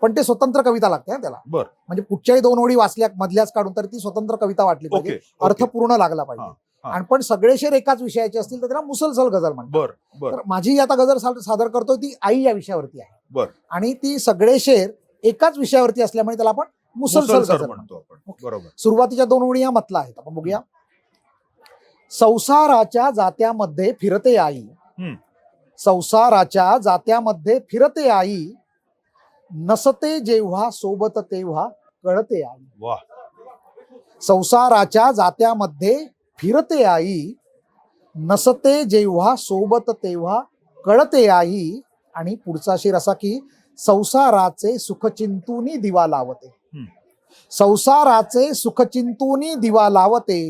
पण ते स्वतंत्र कविता लागते त्याला. म्हणजे कुठच्याही 2 ओळी वाचल्या मधल्याच काढून तर ती स्वतंत्र कविता वाटली पाहिजे, अर्थपूर्ण लागला पाहिजे. आणि पण सगळे शेर एकाच विषयाचे असतील तर त्याला मुसलसल गझल म्हणतात. तर माझी आता गझल सादर करतोय ती आई या विषयावरती आहे, आणि ती सगळे शेर एकाच विषयावरती असल्यामुळे त्याला आपण मुसलसल गझल म्हणतो. सुरुवातीच्या 2 ओळी या मतला आहेत, आपण बघूया. संसाराच्या जात्यामध्ये फिरते आई, संसाराच्या जात्यामध्ये फिरते आई, नसते जेव्हा सोबत तेव्हा कळते आई. संसाराच्या जात्यामध्ये फिरते आई, नसते जेव्हा सोबत तेव्हा कळते आई. आणि पुढचा शेर असा की संसाराचे सुखचिंतूनी दिवा लावते, संसाराचे सुखचिंतूनी दिवा लावते,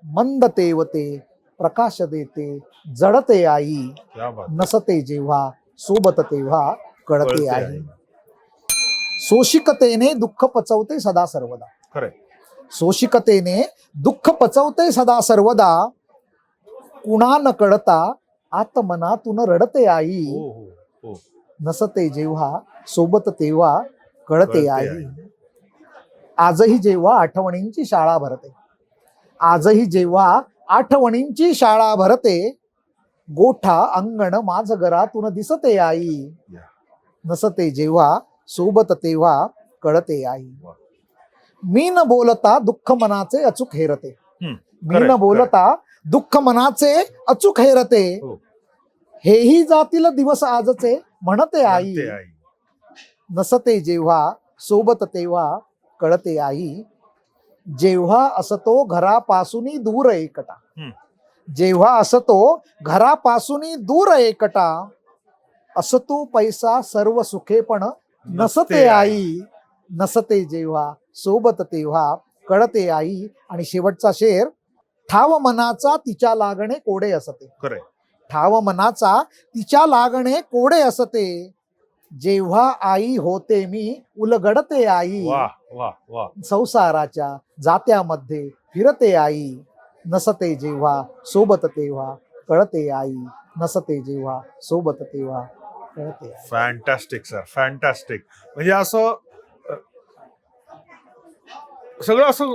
मंद तेवते प्रकाश देते जडते आई, नसते जेव्हा सोबत तेव्हा कळते आई. सोशिकतेने दुःख पचवते सदा सर्वदा, सोशिकतेने दुःख पचवते सदा सर्वदा, कुणा न कळता आत्मनातून रडते आई, नसते जेव्हा सोबत तेव्हा कळते आई. आजही जेव्हा आठवणींची शाळा भरते, आजही जेव्हा आठवणींची शाळा भरते, गोठा अंगण माझ घरातून दिसते आई, नसते जेव्हा सोबत तेव्हा कळते आई. मी न बोलता दुःख मनाचे अचूक हेरते, मी न बोलता दुःख मनाचे अचूक हेरते, हेही जातील दिवस आजचे म्हणते आई, नसते जेव्हा सोबत तेव्हा कळते आई. जेव्हा असतो घरापासून दूर एकटा, जेव्हा असतो घरापासून दूर एकटा, असतो पैसा सर्व सुखे पण नसते आई, नसते जेव्हा सोबत तेव्हा कळते आई. आणि शेवटचा शेर, ठाव मनाचा तिच्या लागणे कोडे असते.
खरंय.
ठाव मनाचा तिच्या लागणे कोडे असते, जेव्हा आई होते मी उलगडते आई.
वा वा वा.
संसाराच्या जात्यामध्ये फिरते आई, नसते जेव्हा सोबत तेव्हा कळते आई, नसते जेव्हा सोबत तेव्हा कळते आई.
Fantastic sir, fantastic. म्हणजे असं सगळं असं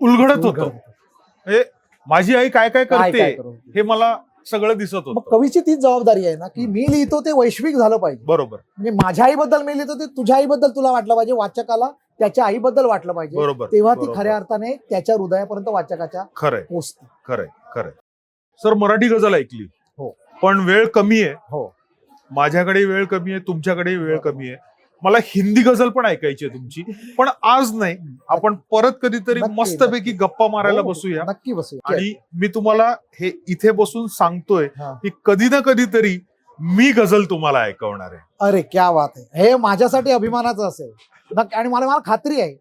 उलगडत होतं. म्हणजे माझी आई काय काय
काय
करते
करू?
हे मला सगळं दिसत
मग
होतं.
कवीची तीच जबाबदारी आहे ना, की मी लिहितो ते वैश्विक झालं पाहिजे.
बरोबर
म्हणजे माझ्या आईबद्दल मी लिहितो ते तुझ्या आईबद्दल तुला वाटलं पाहिजे, वाचकाला त्याच्या आईबद्दल वाटलं पाहिजे.
बरोबर.
तेव्हा ती
बरोबर.
खऱ्या अर्थाने त्याच्या हृदयापर्यंत वाचकाच्या
खरंय
पोचते.
खरंय खरंय. सर मराठी गझल ऐकली,
हो.
पण वेळ कमी आहे.
हो.
माझ्याकडे वेळ कमी आहे, तुमच्याकडे वेळ कमी आहे. मला हिंदी गझल पण ऐकायची आहे तुमची, पण आज नाही. आपण परत कधीतरी
नक्की,
मस्तपैकी
नक्की.
गप्पा मारायला
हो,
बसूया.
नक्की बसूया.
आणि मी तुम्हाला हे इथे बसून सांगतोय
हा.
की कधी ना कधीतरी मी गझल तुम्हाला ऐकवणार आहे.
अरे क्या बात आहे, हे माझ्यासाठी अभिमानाचं असेल. आणि मला मला खात्री आहे,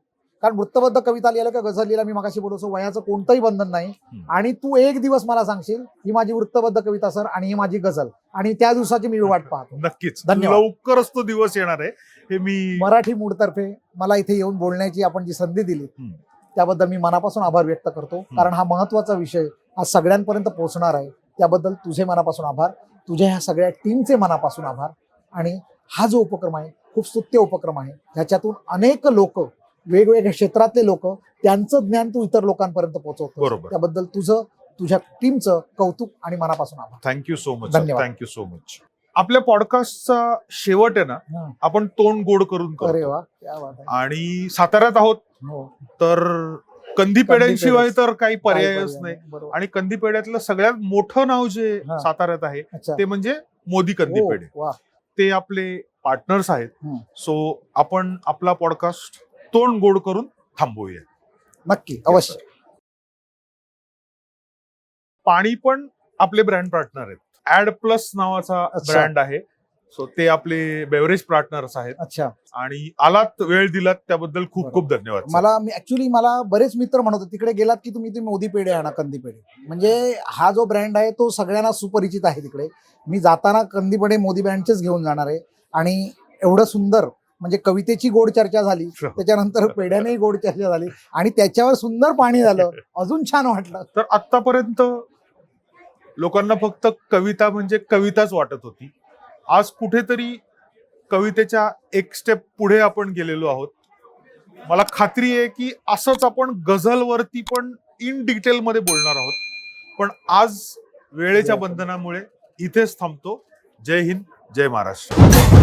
कारण वृत्तबद्ध कविता लिहिला का गझल लिहिला, मी मगाशी बोलतो वयाचं कोणतंही बंधन नाही. आणि तू एक दिवस मला सांगशील ही माझी वृत्तबद्ध कविता सर आणि ही माझी गझल, आणि त्या दिवसाची मी वाट पाहतो.
नक्कीच.
धन्यवाद.
लवकरच तो दिवस येणार आहे. हे मी
मराठी मूडतर्फे मला इथे येऊन बोलण्याची आपण जी संधी दिली त्याबद्दल मी मनापासून आभार व्यक्त करतो. कारण हा महत्वाचा विषय आज सगळ्यांपर्यंत पोहोचणार आहे, त्याबद्दल तुझे मनापासून आभार. तुझ्या ह्या सगळ्या टीमचे मनापासून आभार. आणि हा जो उपक्रम आहे खूप स्तुत्य उपक्रम आहे, ह्याच्यातून अनेक लोक, वेगवेगळ्या क्षेत्रातले लोक, त्यांचं ज्ञान तू इतर लोकांपर्यंत पोहोचवतो.
बरोबर.
त्याबद्दल तुझ्या टीमचं कौतुक आणि मनापासून आभार.
Thank you so much.
धन्यवाद.
Thank you so much. आपल्या पॉडकास्टचा शेवट आहे ना,
हं.
आपण तोंड गोड करून
अरे
करतो.
वा, क्या बात आहे.
आणि साताऱ्यात आहोत
हो.
तर कंदी पेढ्यांशिवाय तर काही
काय
पर्यायच
पर्याय
नाही.
बरोबर.
आणि कंदी पेढ्यातलं सगळ्यात मोठं नाव जे
हा.
साताऱ्यात आहे
अच्छा.
ते म्हणजे मोदी कंदी
हो,
पेढे.
वा.
ते आपले पार्टनर्स आहेत.
हं.
सो आपण आपला पॉडकास्ट तोंड गोड करून थांबवूया.
नक्की, अवश्य.
पाणी पण आपले ब्रँड पार्टनर आहेत. ऍड प्लस नावाचा
अच्छा.
ब्रँड आहे. सो ते आपले बेवरेज पार्टनर्स आहेत.
अच्छा.
आणि आलात, वेळ दिलात त्याबद्दल खूप खूप धन्यवाद.
मला बरेच मित्र म्हणत होते तिकडे गेलात की तुम्ही ते मोदी पेढे आणा, कंदी पेढे. म्हणजे हा जो ब्रँड आहे तो सगळ्यांना सुपरिचित आहे तिकडे. मी जाताना कंदी पेढे मोदी ब्रँडचेच घेऊन जाणार आहे. आणि एवढं सुंदर, म्हणजे कवितेची गोड चर्चा झाली, त्याच्यानंतर पेढ्यानेही गोड चर्चा झाली, आणि त्याच्यावर सुंदर पाणी झालं, अजून छान वाटलं.
तर आतापर्यंत लोकांना फक्त कविता म्हणजे कविताच वाटत होती. आज कुठेतरी कवितेच्या एक स्टेप पुढे आपण गेलेलो आहोत. मला खात्री आहे की असंच आपण गझलवरती पण इन डिटेल मध्ये बोलणार आहोत. पण आज वेळेच्या बंधनामुळे इथेच थांबतो. जय हिंद, जय महाराष्ट्र.